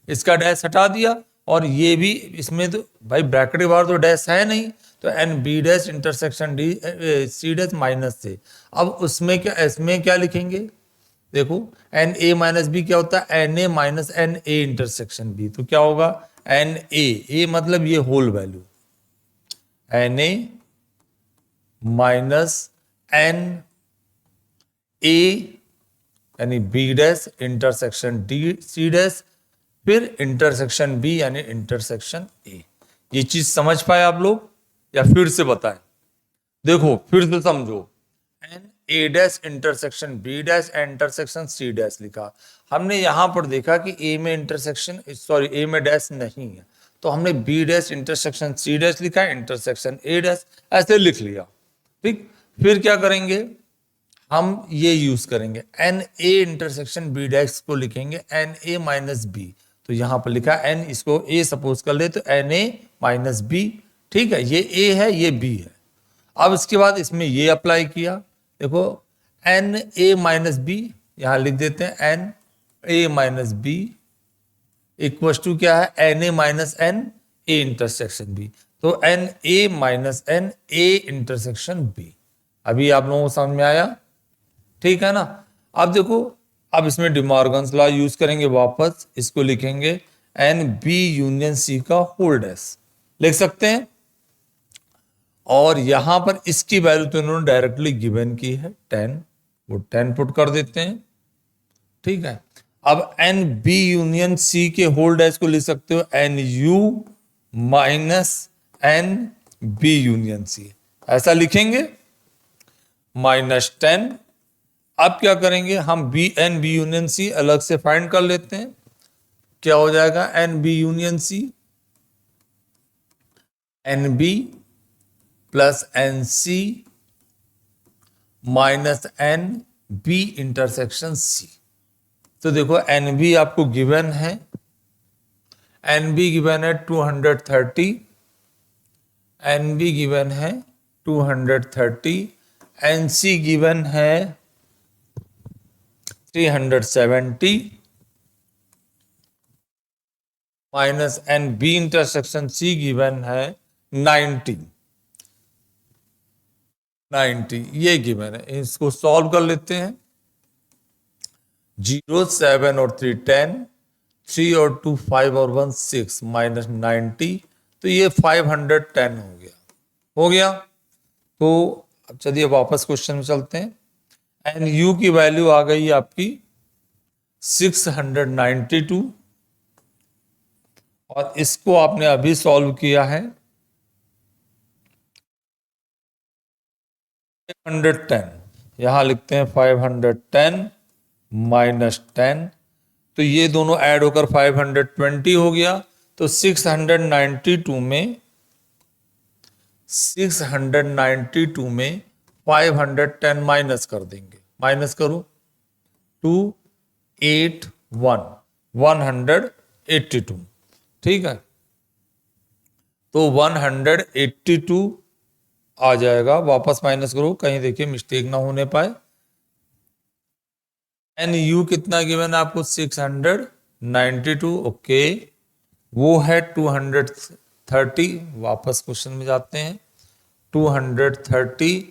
इसका डैश हटा दिया, और ये भी इसमें तो भाई ब्रैकेट के बाहर तो डैश है नहीं, तो n B dash intersection D C dash minus से। अब उसमें क्या, इसमें क्या लिखेंगे, देखो एन ए माइनस बी क्या होता है, n A minus n A intersection B, तो क्या होगा, एन ए मतलब ये whole value, n A minus n A यानी B dash intersection D C dash, फिर इंटरसेक्शन बी यानी इंटरसेक्शन ए। ये चीज समझ पाए आप लोग, या फिर से बताएं, देखो फिर से समझो, n A dash intersection B dash intersection C dash लिखा, हमने यहां पर देखा कि ए में इंटरसेक्शन, सॉरी ए में डैश नहीं है, तो हमने B dash intersection C dash लिखा, इंटरसेक्शन ए डैश ऐसे लिख लिया, ठीक। फिर क्या करेंगे, हम ये यूज करेंगे, n A intersection B dash को लिखेंगे एन ए माइनस बी, तो यहां पर लिखा एन, इसको ए सपोज कर ले, तो एन ए माइनस बी, ठीक है, ये ए है ये बी है। अब इसके बाद इसमें ये अप्लाई किया, देखो एन ए माइनस बी यहां लिख देते हैं, n A minus B equal to क्या है, n A minus n A intersection B, तो n A minus n A intersection B. अभी आप लोगों को समझ में आया, ठीक है ना। अब देखो, अब इसमें डिमॉर्गन्स लॉ यूज करेंगे वापस, इसको लिखेंगे एन बी यूनियन सी का होल डैश लिख सकते हैं, और यहां पर इसकी वैल्यू तो इन्होंने डायरेक्टली गिवन की है 10, वो 10 पुट कर देते हैं, ठीक है। अब एन बी यूनियन सी के होल डैश को लिख सकते हो n U minus n B union C, ऐसा लिखेंगे, -10। अब क्या करेंगे, हम B n B union C अलग से फाइंड कर लेते हैं, क्या हो जाएगा, n B union C n B plus n C minus n B intersection C. तो देखो एन बी आपको गिवन है, एन बी गिवन है 230, एन बी गिवन है 230, एन सी गिवन है 370 minus n B intersection C given है 90, ये गिवन है। इसको सॉल्व कर लेते हैं, 0 7 और 3 10, 3 और 2 5 और 1 6 माइनस 90, तो ये 510 हो गया। तो अब चलिए वापस क्वेश्चन में चलते हैं, एन यू की वैल्यू आ गई आपकी 692, और इसको आपने अभी सॉल्व किया है 510, यहां लिखते हैं 510 माइनस 10, तो ये दोनों ऐड होकर 520 हो गया। तो 692 में 510 माइनस कर देंगे, माइनस करो 281 182, ठीक है, तो 182 आ जाएगा, वापस माइनस करो, कहीं देखिए मिस्टेक ना होने पाए। एन यू कितना गिवन है आपको 692, ओके, वो है 230, वापस क्वेश्चन में जाते हैं, 230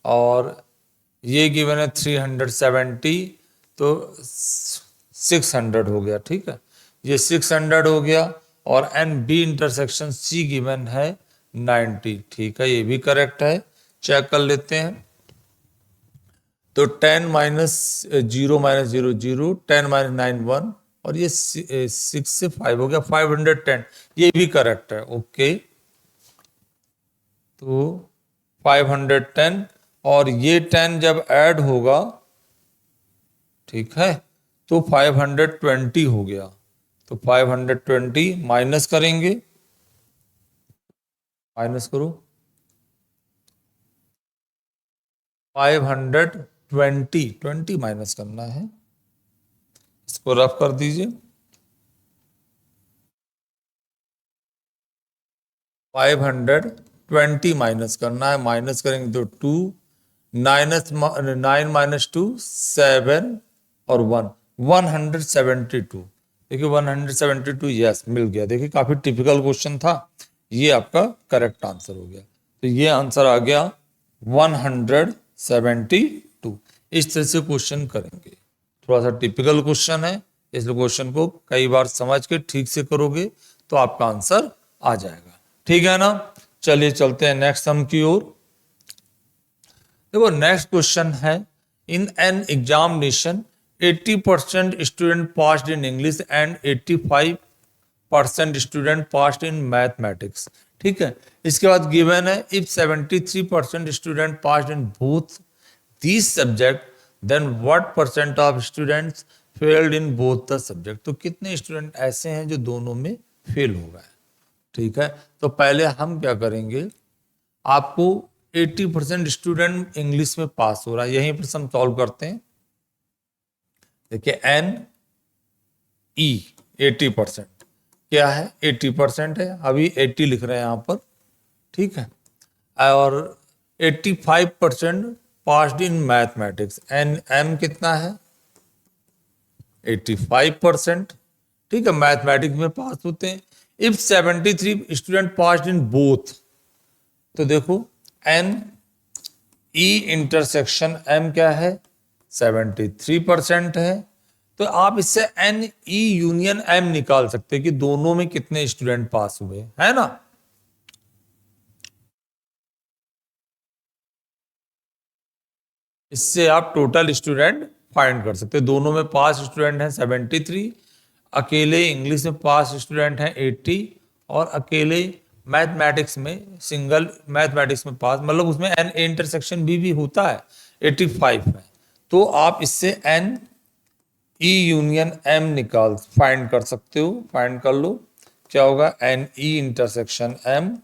और ये गिवन है 370, तो 600 हो गया, ठीक है, ये 600 हो गया, और n B intersection C given है 90, ठीक है, ये भी करेक्ट है, चेक कर लेते हैं। तो 10 माइनस 0 माइनस 0 0, 10 माइनस 9 1, और ये 6 से 5 हो गया 510, ये भी करेक्ट है, ओके, तो 510 और ये 10 जब ऐड होगा, ठीक है, तो 520 हो गया, तो 520 माइनस करेंगे, माइनस करो 520 माइनस करना है, इसको रफ कर दीजिए, 520 20 माइनस करना है, माइनस करेंगे तो 2, 9 माइनस 2 7 और 1 172। देखिए 172, यस मिल गया। देखिए काफी टिपिकल क्वेश्चन था, ये आपका करेक्ट आंसर हो गया। तो ये आंसर आ गया 172। इस तरह से क्वेश्चन करेंगे, थोड़ा सा टिपिकल क्वेश्चन है, इस क्वेश्चन को कई बार समझ के ठीक से करोगे तो आपका आंसर आ जाएगा। ठीक है ना, चलिए चलते हैं नेक्स्ट सम की ओर। देखो नेक्स्ट क्वेश्चन है, in an examination 80% student passed in English and 85% student passed in mathematics. ठीक है, इसके बाद गिवन है if 73% student passed in both these subject then what percent of students failed in both the subject. तो कितने स्टूडेंट ऐसे हैं जो दोनों में फेल हो गए। ठीक है, तो पहले हम क्या करेंगे, आपको 80% स्टूडेंट इंग्लिश में पास हो रहा है, यहीं पर हम सॉल्व करते हैं। देखिए एन ई 80% क्या है, 80% है, अभी 80 लिख रहे हैं यहां पर। ठीक है, और 85% passed in mathematics, n M कितना है 85%। ठीक है, मैथमेटिक्स में पास होते हैं। If 73 student passed in both, तो देखो एन ई इंटरसेक्शन एम क्या है 73% है। तो आप इससे एन ई यूनियन एम निकाल सकते हैं कि दोनों में कितने स्टूडेंट पास हुए, है ना। इससे आप टोटल स्टूडेंट फाइंड कर सकते हैं। दोनों में पास स्टूडेंट हैं 73, अकेले इंग्लिश में पास स्टूडेंट हैं 80, और अकेले मैथमेटिक्स में सिंगल मैथमेटिक्स में पास, मतलब उसमें एन इंटरसेक्शन भी होता है 85 में। तो आप इससे एन ई यूनियन एम निकाल फाइंड कर सकते हो, फाइंड कर लो क्या होगा, n E intersection M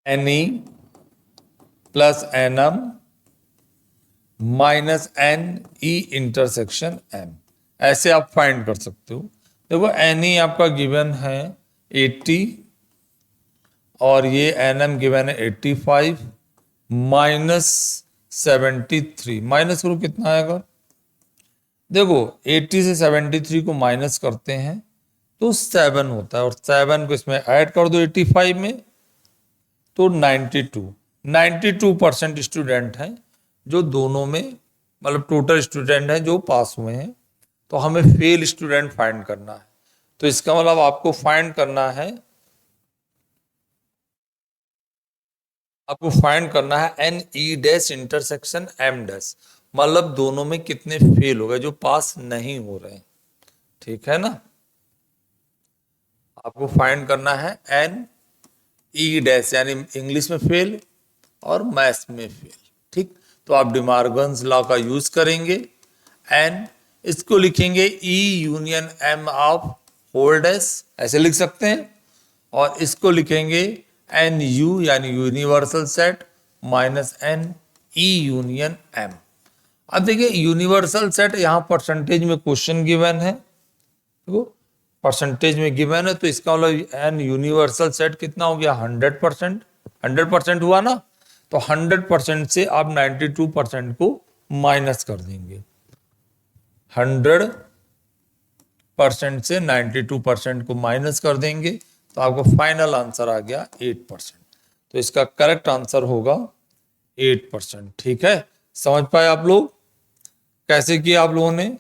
n E plus n M minus n E intersection M, ऐसे आप फाइंड कर सकते हो। देखो एन ई आपका गिवन है 80 और ये एन एम गिवन है 85 माइनस 73, माइनस करो कितना आएगा। देखो 80 से 73 को माइनस करते हैं तो 7 होता है, और 7 को इसमें ऐड कर दो 85 में तो 92% स्टूडेंट हैं जो दोनों में, मतलब टोटल स्टूडेंट हैं जो पास हुए हैं। तो हमें फेल स्टूडेंट फाइंड करना है। तो इसका मतलब आपको फाइंड करना है, n E dash intersection M dash, मतलब दोनों में कितने फेल हो गए जो पास नहीं हो रहे हैं। ठीक है ना, आपको फाइंड करना है एन ई डैश, यानी इंग्लिश में फेल और मैथ्स में फेल। ठीक, तो आप डिमार्गन्स लॉ का यूज करेंगे, एन इसको लिखेंगे E union M of whole dash, ऐसे लिख सकते हैं, और इसको लिखेंगे एन यू यानी universal set minus n E union M. अब देखिए यूनिवर्सल सेट यहां परसेंटेज में क्वेश्चन गिवन है, देखो परसेंटेज में गिवन है, तो इसका मतलब एन यूनिवर्सल सेट कितना हो गया 100%, 100% हुआ ना। तो 100% से आप 92% को माइनस कर देंगे, 100% से 92% को माइनस कर देंगे तो आपको फाइनल आंसर आ गया 8%। तो इसका करेक्ट आंसर होगा 8%। ठीक है, समझ पाए आप लोग कैसे किया आप लोगों ने,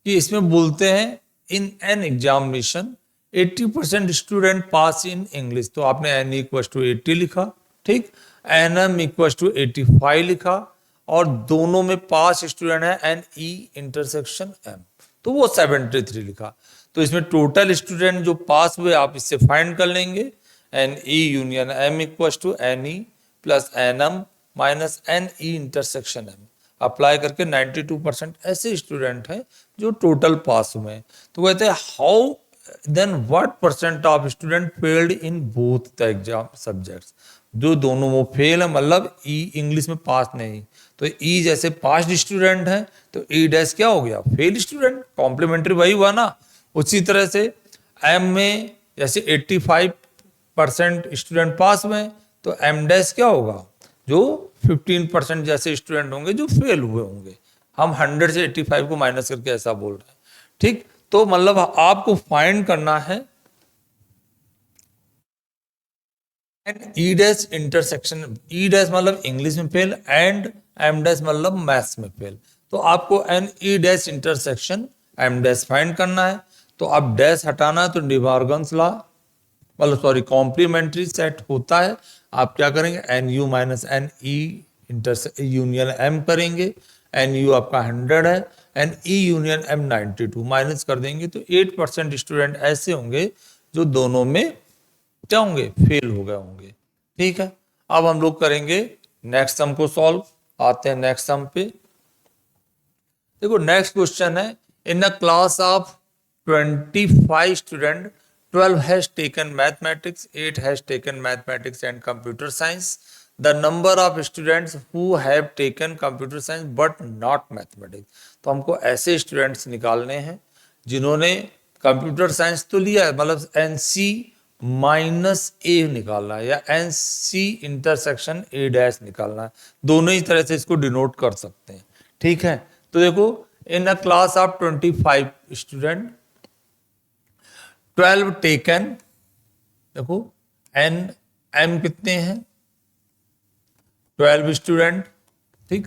कि इसमें बोलते हैं इन an examination 80% student pass in English, तो आपने एन इक्वल टू 80 लिखा। ठीक, एन एम इक्वल टू 85 लिखा, और दोनों में पास स्टूडेंट है एन ई इंटरसेक्शन एम, तो वो 73 लिखा। तो इसमें टोटल स्टूडेंट जो पास हुए आप इससे फाइंड कर लेंगे, n E union M equal to n E plus n M minus n E intersection M, apply करके 92% ऐसे स्टूडेंट हैं जो टोटल पास हुए हैं। तो कहते हैं how then what percent of student failed in both the exam subjects, जो दोनों वो फेल है, मतलब ई इंग्लिश में पास नहीं, तो ई जैसे पास्ड स्टूडेंट है तो ई डैश क्या हो गया फेल स्टूडेंट, कॉम्प्लीमेंट्री वही हुआ ना, उसी तरह से एम में जैसे 85% स्टूडेंट पास हुए तो एम डैश क्या होगा, जो 15% जैसे स्टूडेंट होंगे जो फेल हुए होंगे। हम 100 से 85 को माइनस करके ऐसा बोल रहे हैं। ठीक, तो मतलब आपको फाइंड करना है and E dash intersection. E dash मतलब इंग्लिश में फेल एंड एम डैश मतलब मैथ्स में फेल। तो आपको n E dash intersection M dash find करना है। तो अब डैश हटाना है तो डिवार्गन्स लॉ मतलब सॉरी कॉम्प्लीमेंट्री सेट होता है। आप क्या करेंगे, n U minus n E union M करेंगे। एन यू आपका 100 है, n E union M 92 minus कर देंगे तो 8% स्टूडेंट ऐसे होंगे जो दोनों में क्या होंगे, फेल हो गए होंगे। ठीक है, अब हम लोग करेंगे नेक्स्ट सम को सॉल्व। आते हैं नेक्स्ट सम पे। देखो नेक्स्ट क्वेश्चन है, in a class of 25 student 12 has taken mathematics, 8 has taken mathematics and computer science. The number of students who have taken computer science but not mathematics. तो हमको ऐसे स्टूडेंट्स निकालने हैं जिन्होंने कंप्यूटर साइंस तो लिया है, मतलब एनसी माइनस ए निकालना है या एनसी इंटरसेक्शन ए डैश निकालना है। दोनों ही तरह से इसको डिनोट कर सकते हैं। ठीक है, तो देखो in a class of 25 student 12 taken, देखो एन एम कितने हैं 12 स्टूडेंट, ठीक,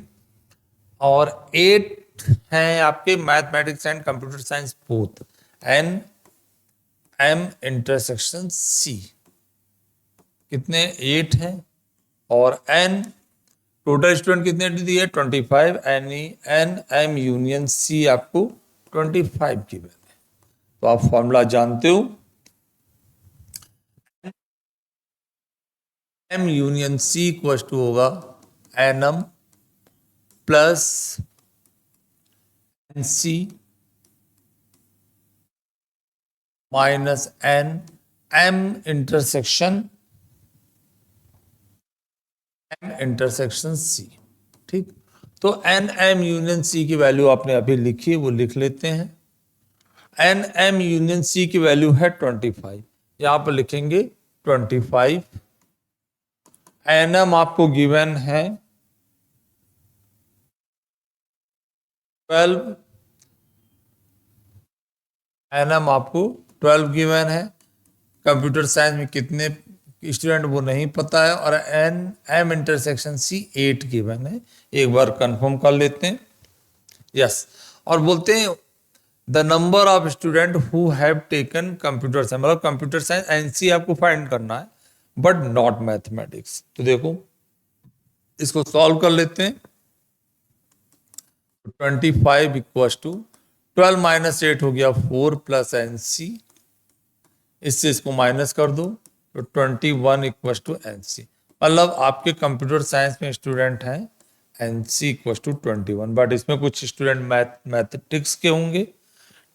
और 8 हैं आपके mathematics and computer science both, n M intersection C कितने 8 हैं, और एन टोटल स्टूडेंट कितने दिए 25, एन एम यूनियन सी आपको 25 की वैल्यू। तो आप फॉर्मूला जानते हो, M union C equal to होगा n M plus n C minus n M intersection C. ठीक, तो एन एम यूनियन सी की वैल्यू आपने अभी लिखी है, वो लिख लेते हैं। एन एम यूनियन सी की वैल्यू है 25, यहां पर लिखेंगे 25। एन एम आपको गिवन है 12, एन एम आपको 12 गिवन है। कंप्यूटर साइंस में कितने स्टूडेंट वो नहीं पता है, और एन एम इंटरसेक्शन सी 8 गिवन है। एक बार कंफर्म कर लेते हैं, यस, और बोलते हैं the number of student who have taken computer science, मतलब कंप्यूटर साइंस एनसी आपको फाइंड करना है बट नॉट मैथमेटिक्स। तो देखो इसको सॉल्व कर लेते हैं। 25 इक्वल टू 12 माइनस 8 हो गया 4 प्लस एन सी, इससे इसको माइनस कर दो तो 21 इक्वल टू एन सी। मतलब आपके कंप्यूटर साइंस में स्टूडेंट हैं n C equal to 21, but इसमें कुछ स्टूडेंट मैथमेटिक्स के होंगे।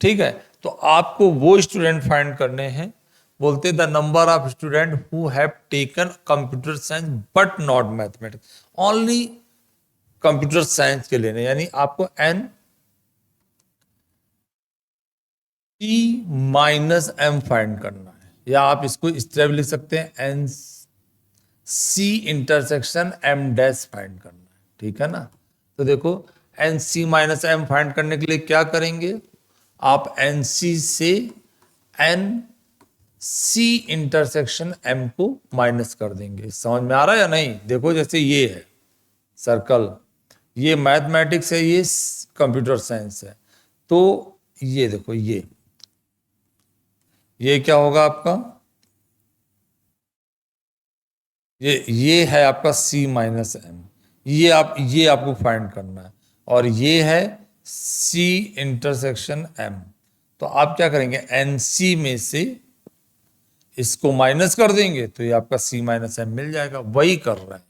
ठीक है, तो आपको वो स्टूडेंट फाइंड करने हैं, बोलते the number of student who have taken computer science but not mathematics, only computer science के लेने, यानी आपको n C minus M find करना है, या आप इसको इस तरह भी लिख सकते हैं n C intersection M dash find करना है। ठीक है ना, तो देखो n C minus M find करने के लिए क्या करेंगे, आप एन सी से एन सी इंटरसेक्शन एम को माइनस कर देंगे। समझ में आ रहा है या नहीं? देखो जैसे ये है सर्कल, ये मैथमेटिक्स है, ये कंप्यूटर साइंस है, तो ये देखो ये क्या होगा आपका, ये है आपका C माइनस एम, ये आपको फाइंड करना है, और ये है C इंटरसेक्शन M। तो आप क्या करेंगे, NC में से इसको माइनस कर देंगे तो ये आपका C माइनस एम मिल जाएगा। वही कर रहे हैं,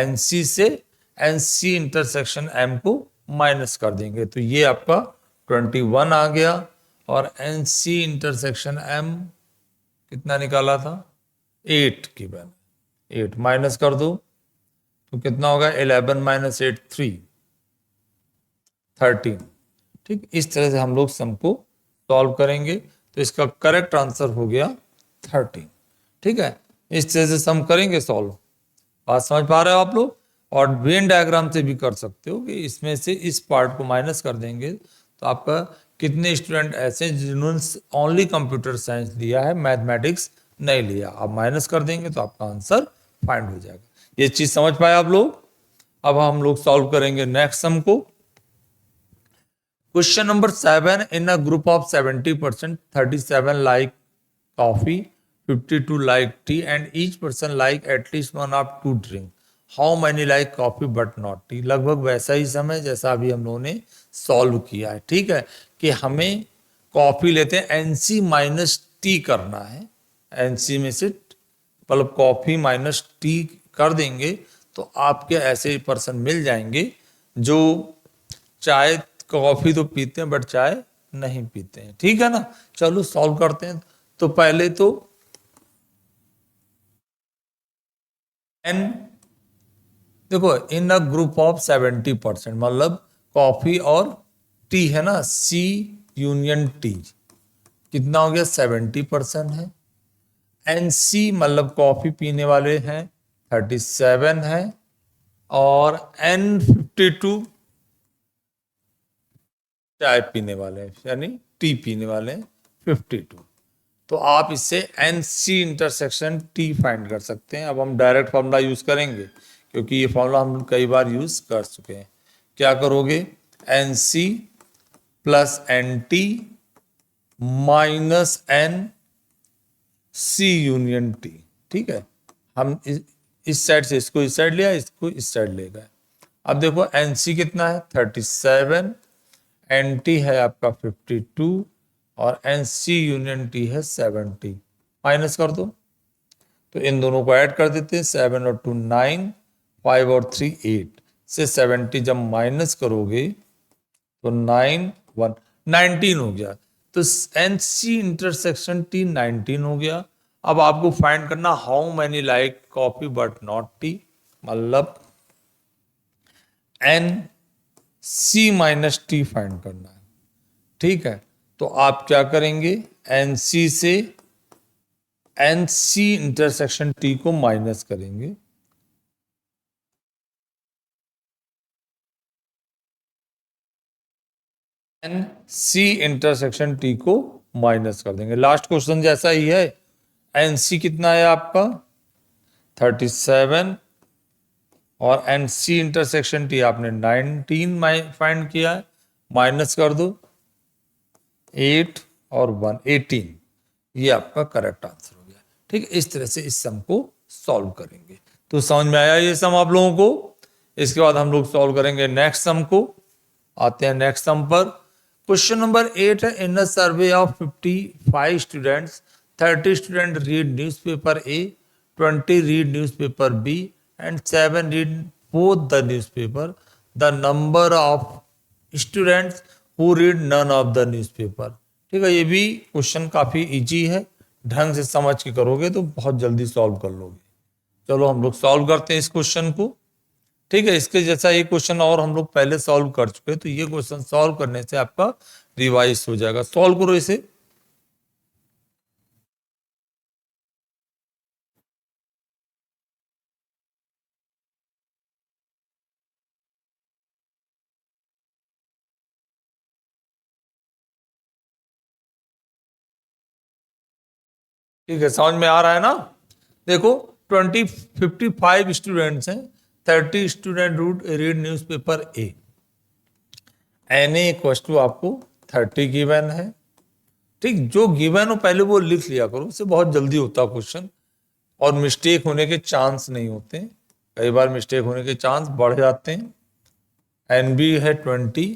NC से NC इंटरसेक्शन M को माइनस कर देंगे तो ये आपका 21 आ गया, और NC इंटरसेक्शन M कितना निकाला था 8 की वैल्यू, 8 माइनस कर दो तो कितना होगा 11 माइनस 8 3, 13। ठीक, इस तरह से हम लोग सम को सॉल्व करेंगे तो इसका करेक्ट आंसर हो गया 13। ठीक है, इस तरह से सम करेंगे सॉल्व। बात समझ पा रहे हो आप लोग? और वेन डायग्राम से भी कर सकते हो कि इसमें से इस पार्ट को माइनस कर देंगे तो आपका कितने स्टूडेंट ऐसे हैं जिन्होंने ओनली कंप्यूटर साइंस लिया है, मैथमेटिक्स नहीं लिया, आप माइनस कर देंगे तो आपका आंसर फाइंड हो जाएगा। ये चीज समझ पाए आप लोग? अब हम लोग सॉल्व करेंगे नेक्स्ट सम को। Question number 7, in a group of 70%, 37 like coffee, 52 like tea and each person like at least one of two drink, how many like coffee but not tea. लगभग वैसा ही सम है जैसा अभी हम लोगों ने सॉल्व किया है। ठीक है, कि हमें कॉफी लेते हैं, एनसी माइनस टी करना है, एनसी में से मतलब कॉफी माइनस टी कर देंगे तो आपके ऐसे पर्सन मिल जाएंगे जो चाय कॉफी तो पीते हैं बट चाय नहीं पीते हैं। ठीक है ना, चलो सॉल्व करते हैं। तो पहले तो एन देखो, इन अ ग्रुप ऑफ 70%, मतलब कॉफी और टी है ना, सी यूनियन टी कितना हो गया 70% है। एन सी मतलब कॉफी पीने वाले हैं 37 है, और एन 52 चाय पीने वाले हैं यानी टी पीने वाले हैं 52। तो आप इससे n C intersection T find कर सकते हैं। अब हम डायरेक्ट फॉर्मूला यूज करेंगे क्योंकि ये फॉर्मूला हम कई बार यूज कर चुके हैं। क्या करोगे, n C plus n T minus n C union T. ठीक है, हम इस साइड से इसको इस साइड लिया, इसको इस साइड ले गए। अब देखो एन सी कितना है 37, एन टी है आपका 52 और एन सी यूनियन टी है 70। माइनस कर दो तो इन दोनों को ऐड कर देते हैं, 7 और 2 9, 5 और 3 8 से 70 जब माइनस करोगे तो 9 1 19 हो गया। तो एन सी इंटरसेक्शन टी 19 हो गया। अब आपको फाइंड करना how many like coffee but not tea, मतलब n C minus T find करना है। ठीक है, तो आप क्या करेंगे, एन सी से एन सी इंटरसेक्शन टी को माइनस करेंगे। एन सी इंटरसेक्शन टी को माइनस कर देंगे। लास्ट क्वेश्चन जैसा ही है, एन सी कितना है आपका 37 और एन सी इंटरसेक्शन टी आपने 19 फाइंड किया है, माइनस कर दो 8 और 1 18, ये आपका करेक्ट आंसर हो गया। ठीक है, इस तरह से इस सम को सॉल्व करेंगे। तो समझ में आया ये सम आप लोगों को? इसके बाद हम लोग सॉल्व करेंगे नेक्स्ट सम को। आते हैं नेक्स्ट सम पर। क्वेश्चन नंबर 8 है, in a survey of 55 students, 30 student read newspaper A, 20 read newspaper B and 7 read both the newspaper, the number of students who read none of the newspaper. ठीक है, ये भी क्वेश्चन काफी इजी है, ढंग से समझ के करोगे तो बहुत जल्दी सॉल्व कर लोगे। चलो हम लोग सॉल्व करते हैं इस क्वेश्चन को। ठीक है, इसके जैसा एक क्वेश्चन और हम लोग पहले सॉल्व कर चुके हैं, तो ये क्वेश्चन सॉल्व करने से आपका रिवाइज हो जाएगा। सॉल्व करो इसे। ठीक है, समझ में आ रहा है ना? देखो 55 स्टूडेंट्स हैं, 30 student read newspaper A, n A equal to आपको 30 गिवन है। ठीक, जो गिवन हो पहले वो लिख लिया करो, उससे बहुत जल्दी होता क्वेश्चन और मिस्टेक होने के चांस नहीं होते। कई बार मिस्टेक होने के चांस बढ़ जाते हैं। एन बी है 20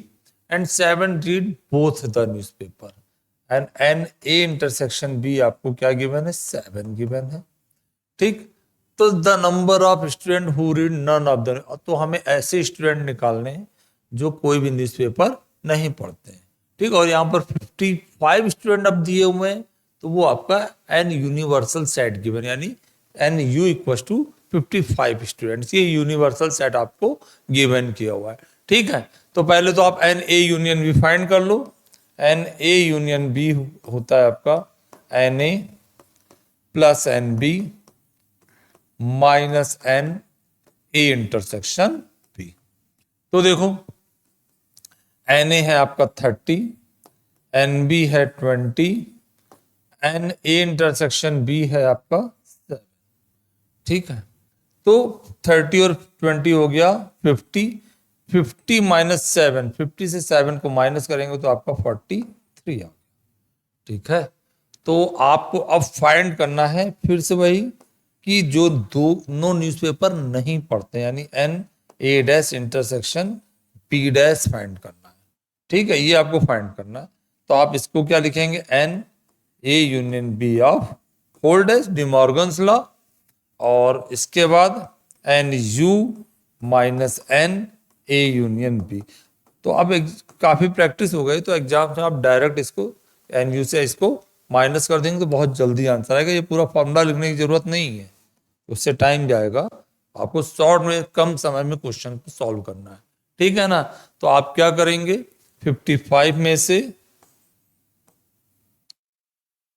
and 7 read both the newspaper and n A intersection B आपको क्या गिवन है 7 गिवन है। ठीक, तो the number of student who read none of the, तो हमें ऐसे स्टूडेंट निकालने हैं जो कोई भी न्यूज़पेपर नहीं पढ़ते हैं। ठीक, और यहाँ पर 55 स्टूडेंट अब दिए हुए हैं, तो वो आपका एन यूनिवर्सल सेट गिवन, यानी n U equal to 55 students, ये यूनिवर्सल सेट आपको गिवन किया हुआ है। ठीक है, तो पहले तो आप n A union B find कर लो। एन ए यूनियन बी होता है आपका n A plus n B minus n A intersection B. तो देखो एन ए है आपका 30, एन बी है 20, एन ए इंटरसेक्शन बी है आपका 7। ठीक है, तो 30 और 20 हो गया 50, 50 माइनस 7, 50 से 7 को माइनस करेंगे तो आपका 43 आ गया। ठीक है, तो आपको अब फाइंड करना है फिर से वही कि जो दोनों न्यूज़पेपर नहीं पढ़ते, यानी n A dash intersection B dash find करना है। ठीक है, ये आपको फाइंड करना है। तो आप इसको क्या लिखेंगे, n A union B of whole dash De Morgan's law, और इसके बाद n U minus n A union B. तो अब काफी प्रैक्टिस हो गई, तो एग्जाम में आप डायरेक्ट इसको एन यू से इसको माइनस कर देंगे तो बहुत जल्दी आंसर आएगा। ये पूरा फॉर्मूला लिखने की जरूरत नहीं है, उससे टाइम जाएगा। आपको शॉर्ट में कम समय में क्वेश्चन को सॉल्व करना है। ठीक है ना, तो आप क्या करेंगे, 55 में से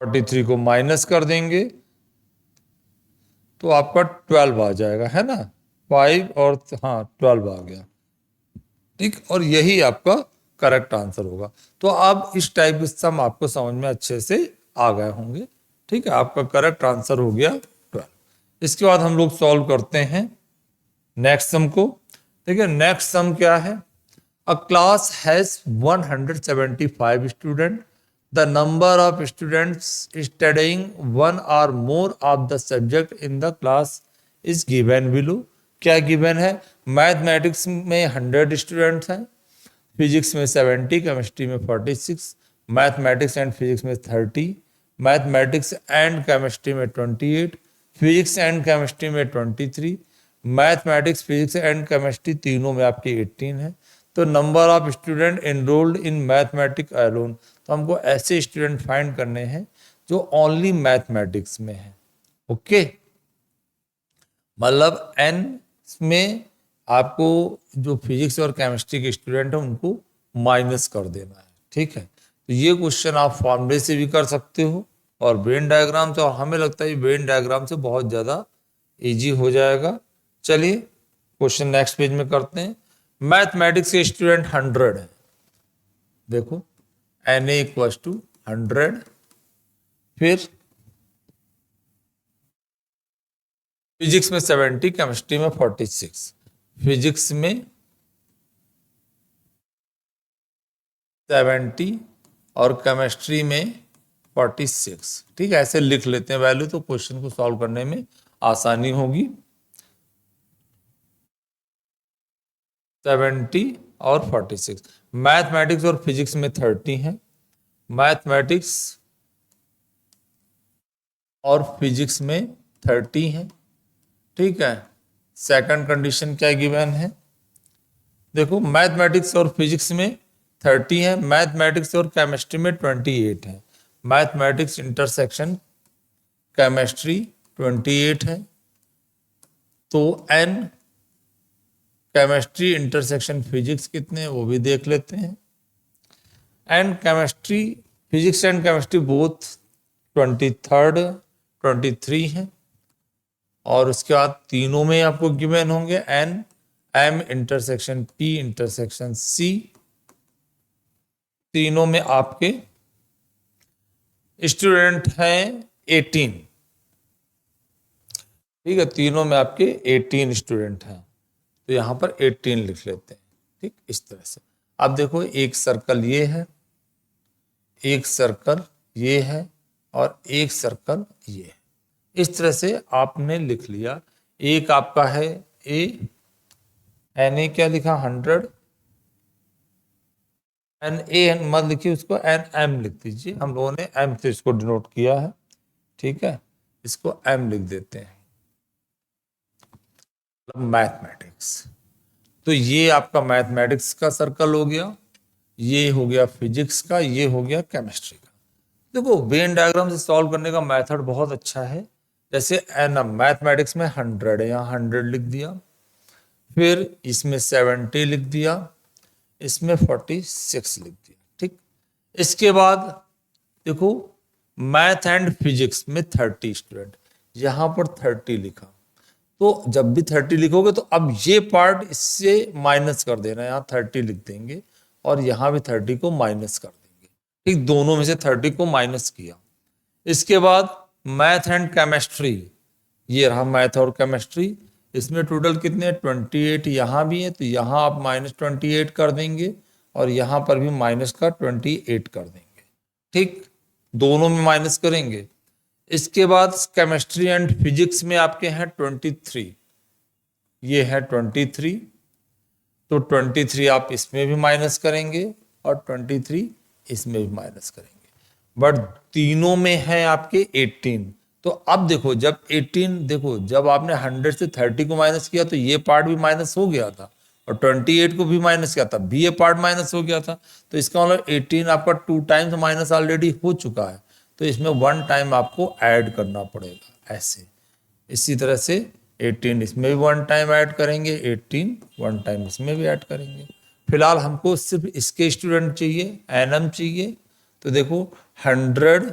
43 को माइनस कर देंगे तो आपका 12 आ जाएगा, है ना, 5 और हाँ 12 आ गया। ठीक, और यही आपका करेक्ट आंसर होगा। तो अब इस टाइप के सम आपको समझ में अच्छे से आ गए होंगे। ठीक है, आपका करेक्ट आंसर हो गया 12। इसके बाद हम लोग सॉल्व करते हैं नेक्स्ट सम को। ठीक है, नेक्स्ट सम क्या है, a class has 175 student, the number of students studying one or more of the subject in the class is given below. क्या गिवन है, मैथमेटिक्स में 100 स्टूडेंट्स हैं, फिजिक्स में 70, केमिस्ट्री में 46, मैथमेटिक्स एंड फिजिक्स में 30, मैथमेटिक्स एंड केमिस्ट्री में 28, फिजिक्स एंड केमिस्ट्री में 23, मैथमेटिक्स फिजिक्स एंड केमिस्ट्री तीनों में आपकी 18 है। तो number of student enrolled in mathematics alone, तो हमको ऐसे स्टूडेंट फाइंड करने हैं जो ओनली मैथमेटिक्स में है। ओके, मतलब एन में आपको जो फिजिक्स और केमिस्ट्री के स्टूडेंट हैं उनको माइनस कर देना है। ठीक है, तो ये क्वेश्चन आप फॉर्मूले से भी कर सकते हो और वेन डायग्राम से, और हमें लगता है वेन डायग्राम से बहुत ज़्यादा इजी हो जाएगा। चलिए क्वेश्चन नेक्स्ट पेज में करते हैं। मैथमेटिक्स के स्टूडेंट 100 है, देखो एन ए इक्वल टू 100, फिर फिजिक्स में 70, केमिस्ट्री में 46, फिजिक्स में 70 और केमिस्ट्री में 46। ठीक है, ऐसे लिख लेते हैं वैल्यू, तो क्वेश्चन को सॉल्व करने में आसानी होगी। 70 और 46, मैथमेटिक्स और फिजिक्स में 30 है, मैथमेटिक्स और फिजिक्स में 30 है। ठीक है, सेकंड कंडीशन क्या गिवन है, देखो मैथमेटिक्स और फिजिक्स में 30 है, मैथमेटिक्स और केमिस्ट्री में 28 है, मैथमेटिक्स इंटरसेक्शन केमिस्ट्री 28 है, तो एन केमिस्ट्री इंटरसेक्शन फिजिक्स कितने हैं वो भी देख लेते हैं। And chemistry, physics and chemistry both 23 हैं, और उसके बाद तीनों में आपको गिवन होंगे n M intersection P intersection C, तीनों में आपके स्टूडेंट हैं 18। ठीक है, तीनों में आपके 18 स्टूडेंट हैं, तो यहां पर 18 लिख लेते हैं। ठीक, इस तरह से अब देखो एक सर्कल ये है, एक सर्कल ये है, और एक सर्कल ये है। इस तरह से आपने लिख लिया। एक आपका है ए, एन ए क्या लिखा 100, एन ए मत लिखिए, उसको एन एम लिख दीजिए, हम लोगों ने एम से इसको डिनोट किया है। ठीक है, इसको एम लिख देते हैं, मैथमेटिक्स। तो ये आपका मैथमेटिक्स का सर्कल हो गया, ये हो गया फिजिक्स का, ये हो गया केमिस्ट्री का। देखो वेन डायग्राम से सॉल्व करने का मेथड बहुत अच्छा है। जैसे एन मैथमेटिक्स में 100 है, यहाँ 100 लिख दिया, फिर इसमें 70 लिख दिया, इसमें 46 लिख दिया। ठीक, इसके बाद देखो मैथ एंड फिजिक्स में 30 स्टूडेंट, यहां पर 30 लिखा, तो जब भी 30 लिखोगे तो अब ये पार्ट इससे माइनस कर देना, यहाँ 30 लिख देंगे और यहाँ भी 30 को माइनस कर देंगे। ठीक, दोनों में से 30 को माइनस किया। इसके बाद मैथ एंड केमिस्ट्री, ये रहा मैथ और केमिस्ट्री, इसमें टोटल कितने 28 यहाँ भी है, तो यहाँ आप -28 कर देंगे और यहाँ पर भी माइनस का 28 कर देंगे। ठीक, दोनों में माइनस करेंगे। इसके बाद केमिस्ट्री एंड फिजिक्स में आपके हैं 23, ये है 23, तो 23 आप इसमें भी माइनस करेंगे और 23 इसमें भी माइनस करेंगे, बट तीनों में है आपके 18। तो अब देखो जब 18, देखो जब आपने 100 से 30 को माइनस किया तो ये पार्ट भी माइनस हो गया था और 28 को भी माइनस किया था, भी ये पार्ट माइनस हो गया था, तो इसका मतलब 18 आपका 2 टाइम्स माइनस ऑलरेडी हो चुका है, तो इसमें 1 टाइम आपको ऐड करना पड़ेगा ऐसे। इसी तरह से 18 इसमें भी 1 टाइम ऐड करेंगे, 18 1 टाइम इसमें भी ऐड करेंगे। फिलहाल हमको सिर्फ इसके स्टूडेंट चाहिए, एनएम चाहिए, तो देखो 100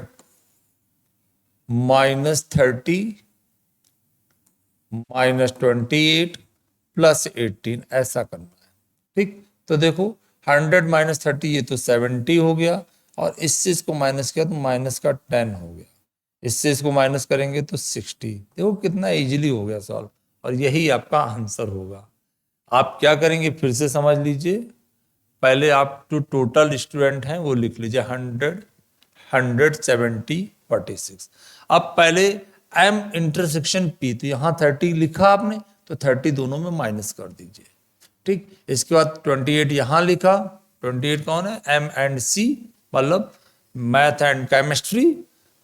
-30 -28 +18 ऐसा करना है। ठीक, तो देखो 100 -30 ये तो 70 हो गया और इससे इसको माइनस किया तो माइनस का 10 हो गया, इससे इसको माइनस करेंगे तो 60। देखो कितना इजीली हो गया सॉल्व, और यही आपका आंसर होगा। आप क्या करेंगे फिर से समझ लीजिए, पहले आप जो टोटल स्टूडेंट हैं वो लिख लीजिए 100 170 46। अब पहले एम इंटरसेक्शन पी, तो यहाँ 30 लिखा आपने तो 30 दोनों में माइनस कर दीजिए। ठीक, इसके बाद 28 यहाँ लिखा, 28 कौन है, एम एंड सी मतलब मैथ एंड केमिस्ट्री,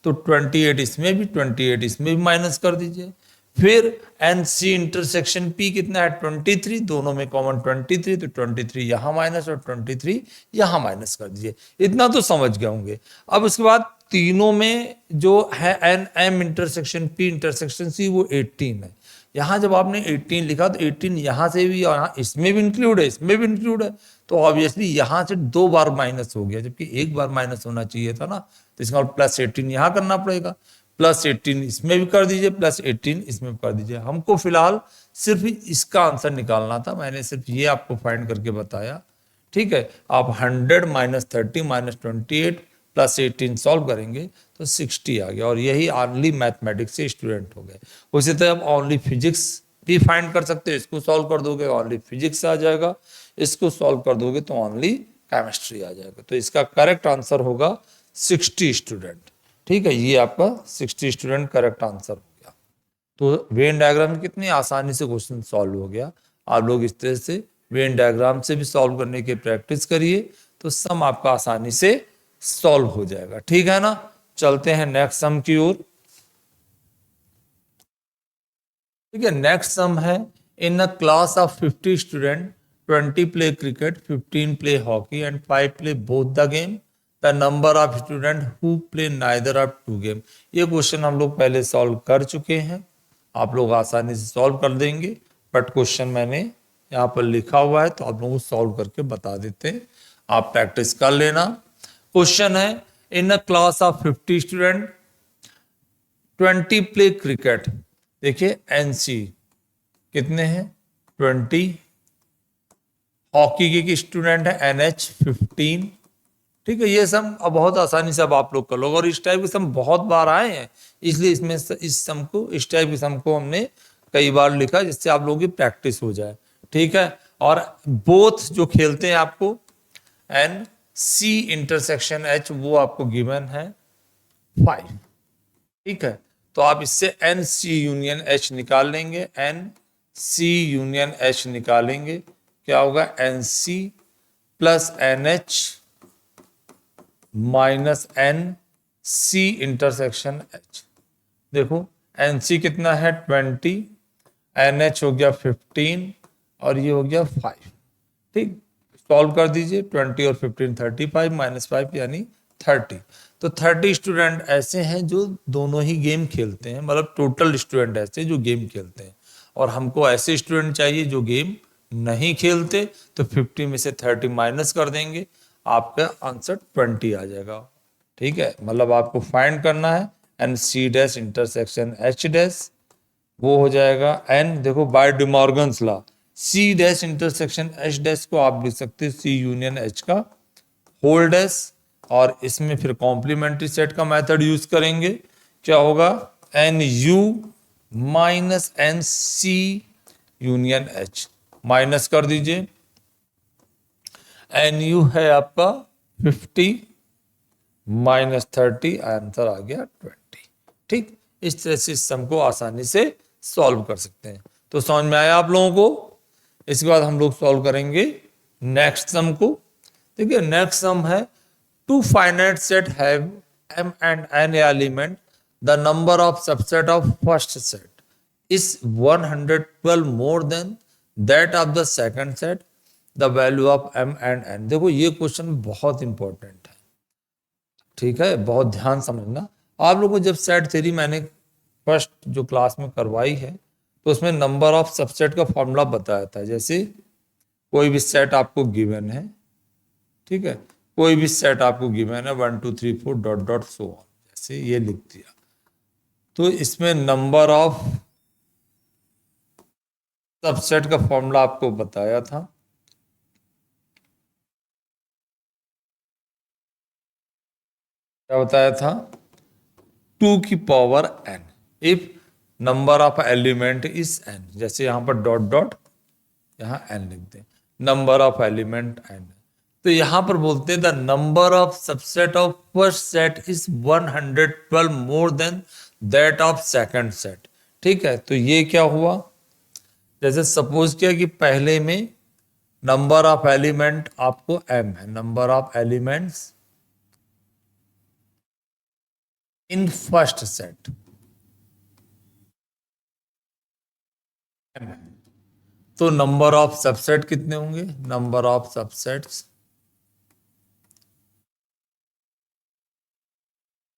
तो 28 इसमें भी 28 इसमें भी माइनस कर दीजिए। फिर एन सी इंटरसेक्शन पी कितना है 23, दोनों में कॉमन 23, तो 23 यहाँ माइनस और 23 यहाँ माइनस कर दीजिए। इतना तो समझ गए होंगे। अब उसके बाद तीनों में जो है n M intersection P intersection C वो 18 है। यहाँ जब आपने 18 लिखा तो 18 यहाँ से भी और यहाँ इसमें भी इंक्लूड है, इसमें भी इंक्लूड है, तो ऑब्वियसली यहाँ से 2 बार माइनस हो गया, जबकि 1 बार माइनस होना चाहिए था ना, तो इसका +18 यहाँ करना पड़ेगा, +18 इसमें भी कर दीजिए, +18 इसमें भी कर दीजिए। हमको फिलहाल सिर्फ इसका आंसर निकालना था, मैंने सिर्फ ये आपको फाइंड करके बताया। ठीक है, आप 100 -30 -28 +18 सॉल्व करेंगे तो 60 आ गया, और यही ओनली मैथमेटिक्स से स्टूडेंट हो गए। उसी तरह आप ओनली फिजिक्स भी फाइंड कर सकते हो, इसको सॉल्व कर दोगे ओनली फिजिक्स आ जाएगा, इसको सॉल्व कर दोगे तो ओनली केमिस्ट्री आ जाएगा। तो इसका करेक्ट आंसर होगा 60 स्टूडेंट। ठीक है, ये आपका 60 स्टूडेंट करेक्ट आंसर हो गया। तो वेन डायग्राम कितनी आसानी से क्वेश्चन सॉल्व हो गया। आप लोग इस तरह से वेन डायग्राम से भी सॉल्व करने की प्रैक्टिस करिए तो सम आपका आसानी से सॉल्व हो जाएगा। ठीक है ना, चलते हैं नेक्स्ट सम की ओर। ठीक है, नेक्स्ट सम है, in a class of 50 student 20 play cricket, 15 play hockey and 5 play both the game, the number of student who play neither of 2 game. ये क्वेश्चन हम लोग पहले सॉल्व कर चुके हैं, आप लोग आसानी से सॉल्व कर देंगे, बट क्वेश्चन मैंने यहाँ पर लिखा हुआ है तो आप लोगों को सॉल्व करके बता देते हैं, आप प्रैक्टिस कर लेना। क्वेश्चन है, in a class of 50 student 20 play cricket. देखिए एनसी कितने हैं 20, हॉकी के स्टूडेंट है एनएच 15। ठीक है, ये सम अब बहुत आसानी से अब आप लोग कर लोगे, और इस टाइप के सम बहुत बार आए हैं, इसलिए इसमें इस सम को, इस टाइप के सम को हमने कई बार लिखा जिससे आप लोगों की प्रैक्टिस हो जाए। ठीक है, और बोथ जो खेलते हैं आपको एन सी इंटरसेक्शन एच वो आपको गिवन है 5। ठीक है, तो आप इससे एन सी यूनियन एच निकाल लेंगे, एन सी यूनियन एच निकालेंगे, क्या होगा n C plus n H minus n C intersection H. देखो एन सी कितना है 20, एन एच हो गया 15 और ये हो गया 5। ठीक, सॉल्व कर दीजिए, 20 और 15 35 -5 यानी 30। तो 30 स्टूडेंट ऐसे हैं जो दोनों ही गेम खेलते हैं, मतलब टोटल स्टूडेंट ऐसे जो गेम खेलते हैं, और हमको ऐसे स्टूडेंट चाहिए जो गेम नहीं खेलते, तो 50 में से 30 माइनस कर देंगे, आपका आंसर 20 आ जाएगा। ठीक है, मतलब आपको फाइंड करना है n C dash intersection H dash, वो हो जाएगा एन, देखो by De Morgan's law C dash intersection H dash को आप लिख सकते हैं सी यूनियन एच का होल डैश, और इसमें फिर कॉम्प्लीमेंट्री सेट का मेथड यूज करेंगे। क्या होगा, n U minus n C union H, minus कर दीजिए, एन यू है आपका 50 माइनस 30, आंसर आ गया 20। ठीक, इस तरह से इस सम को आसानी से सॉल्व कर सकते हैं। तो समझ में आया आप लोगों को। इसके बाद हम लोग सॉल्व करेंगे नेक्स्ट सम को। देखिए नेक्स्ट सम है two finite set have m and n element, the number of subset of first set is 112 more than that of the second set, the value of m and n। देखो ये क्वेश्चन बहुत इंपॉर्टेंट है, ठीक है, बहुत ध्यान समझना। आप लोगों को जब सेट थ्योरी मैंने फर्स्ट जो क्लास में करवाई है तो उसमें नंबर ऑफ सबसेट का फॉर्मूला बताया था। जैसे कोई भी सेट आपको गिवन है, ठीक है, कोई भी सेट आपको गिवन है 1 2 3 4 डॉट डॉट सो ऑन, जैसे ये लिख दिया, तो इसमें नंबर ऑफ सबसेट का फॉर्मूला आपको बताया था। क्या बताया था, 2 की power n if number of element is n, जैसे यहां पर डॉट डॉट यहां n लिख दें, नंबर ऑफ एलिमेंट n। तो यहां पर बोलते हैं the number of subset of first set is 112 more than that of second set. ठीक है, तो ये क्या हुआ, जैसे सपोज किया कि पहले में नंबर ऑफ एलिमेंट आपको m है, number of elements in first set m है, तो नंबर ऑफ सबसेट कितने होंगे, number of subsets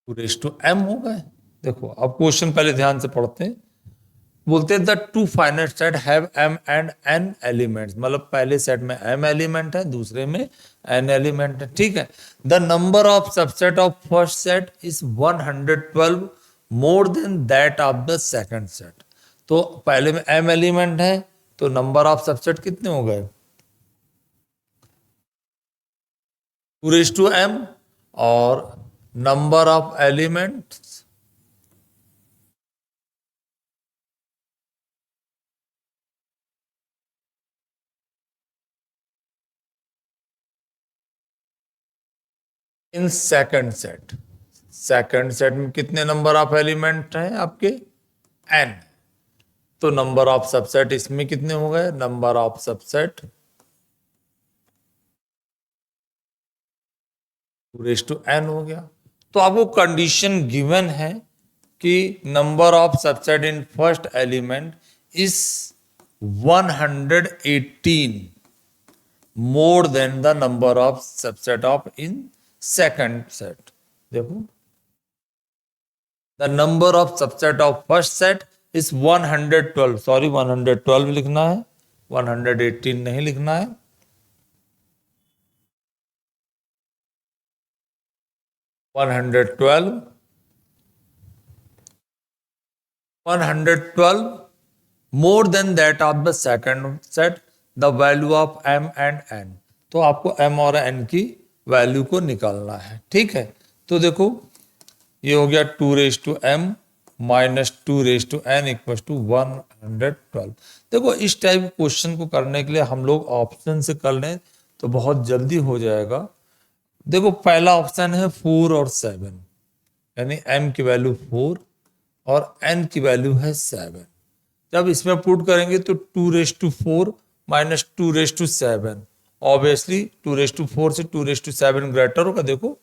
raise to m हो गए। देखो अब क्वेश्चन पहले ध्यान से पढ़ते हैं। बोलते हैं the two finite set have m and n elements, मतलब पहले सेट में m एलिमेंट है, दूसरे में n एलिमेंट है। ठीक है, the number of subset of first set is 112 more than that of the second set. तो पहले में m एलिमेंट है तो नंबर ऑफ सबसेट कितने हो गए, 2:m, और number of elements in second set, second set में कितने नंबर ऑफ एलिमेंट हैं आपके, n, तो नंबर ऑफ सबसेट इसमें कितने हो गए, number of subset raise to n हो गया। तो आपको कंडीशन गिवन है कि number of subset in first element is 118 more than the number of subset of in second set. देखो the number of subset of first set is 112, sorry 112 लिखना है, 118 नहीं लिखना है। 112 more than that of the second set, the value of m and n। तो आपको m और n की वैल्यू को निकालना है। ठीक है, तो देखो ये हो गया 2:m minus 2:n equal to 112। देखो इस टाइप के क्वेश्चन को करने के लिए हम लोग ऑप्शन से कर लें तो बहुत जल्दी हो जाएगा। देखो पहला ऑप्शन है 4 और 7, यानी m की वैल्यू 4 और n की वैल्यू है 7। जब इसमें पुट करेंगे तो 2:4 माइनस 2:7, ऑब्वियसली 2:4 से 2:7 ग्रेटर होगा। देखो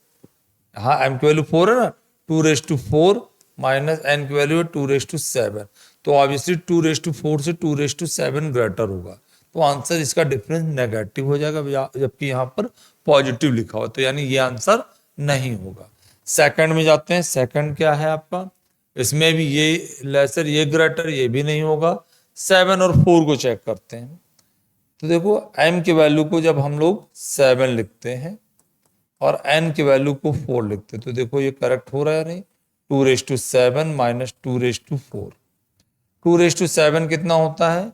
हाँ m की वैल्यू 4 है ना, 2:4 माइनस n की वैल्यू है 2:7, तो ऑब्वियसली 2:4 से 2:7 ग्रेटर होगा, तो आंसर इसका डिफरेंस नेगेटिव हो जाएगा, जबकि यहाँ पर पॉजिटिव लिखा हो, तो यानी ये आंसर नहीं होगा। सेकंड में जाते हैं, सेकंड क्या है आपका, इसमें भी ये लेसर ये ग्रेटर, ये भी नहीं होगा। 7 और 4 को चेक करते हैं, तो देखो m की वैल्यू को जब हम लोग 7 लिखते हैं और n की वैल्यू को 4 लिखते, तो देखो ये करेक्ट हो रहा है नहीं। 2⁻7 माइनस 2⁻4, 2⁻7 कितना होता है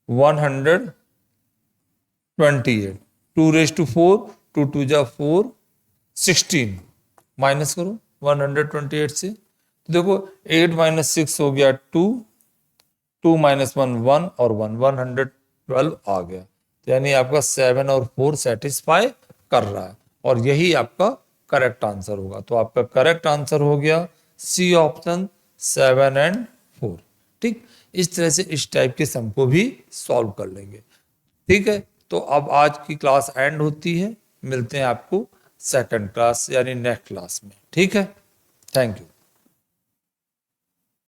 128, 2⁻4, 2 2 जा 4, 16 माइनस करो 128 से, तो देखो 8 माइनस 6 हो गया 2, 2 माइनस 1 1 और 112 आ गया, यानी आपका 7 और 4 सेटिस्फाई कर रहा है और यही आपका करेक्ट आंसर होगा। तो आपका करेक्ट आंसर हो गया सी ऑप्शन 7 एंड 4। ठीक, इस तरह से इस टाइप के सम को भी सॉल्व कर लेंगे। ठीक है, तो अब आज की क्लास एंड होती है, मिलते हैं आपको सेकंड क्लास यानी नेक्स्ट क्लास में। ठीक है, थैंक यू।